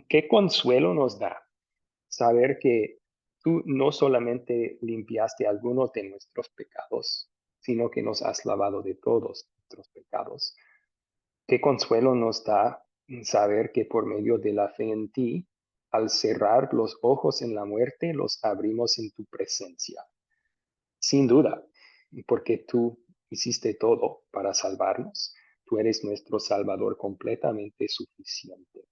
S1: qué consuelo nos da saber que tú no solamente limpiaste algunos de nuestros pecados, sino que nos has lavado de todos nuestros pecados. Qué consuelo nos da saber que por medio de la fe en ti, al cerrar los ojos en la muerte, los abrimos en tu presencia. Sin duda, porque tú hiciste todo para salvarnos. Tú eres nuestro Salvador completamente suficiente.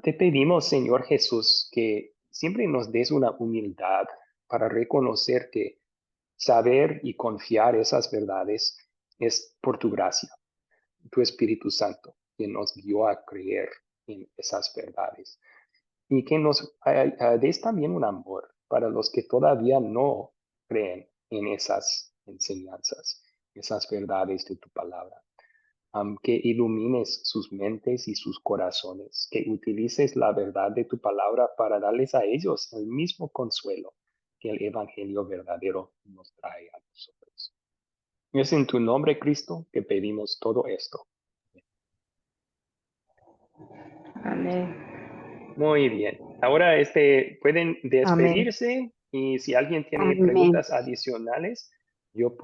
S1: Te pedimos, Señor Jesús, que siempre nos des una humildad para reconocer que saber y confiar esas verdades es por tu gracia, tu Espíritu Santo, que nos guió a creer en esas verdades. Y que nos des también un amor para los que todavía no creen en esas enseñanzas, esas verdades de tu palabra. Que ilumines sus mentes y sus corazones, que utilices la verdad de tu palabra para darles a ellos el mismo consuelo que el Evangelio verdadero nos trae a nosotros. Es en tu nombre, Cristo, que pedimos todo esto.
S5: Amén.
S1: Muy bien. Ahora pueden
S7: Amén.
S1: despedirse y si alguien tiene
S7: Amén.
S1: preguntas adicionales, yo puedo.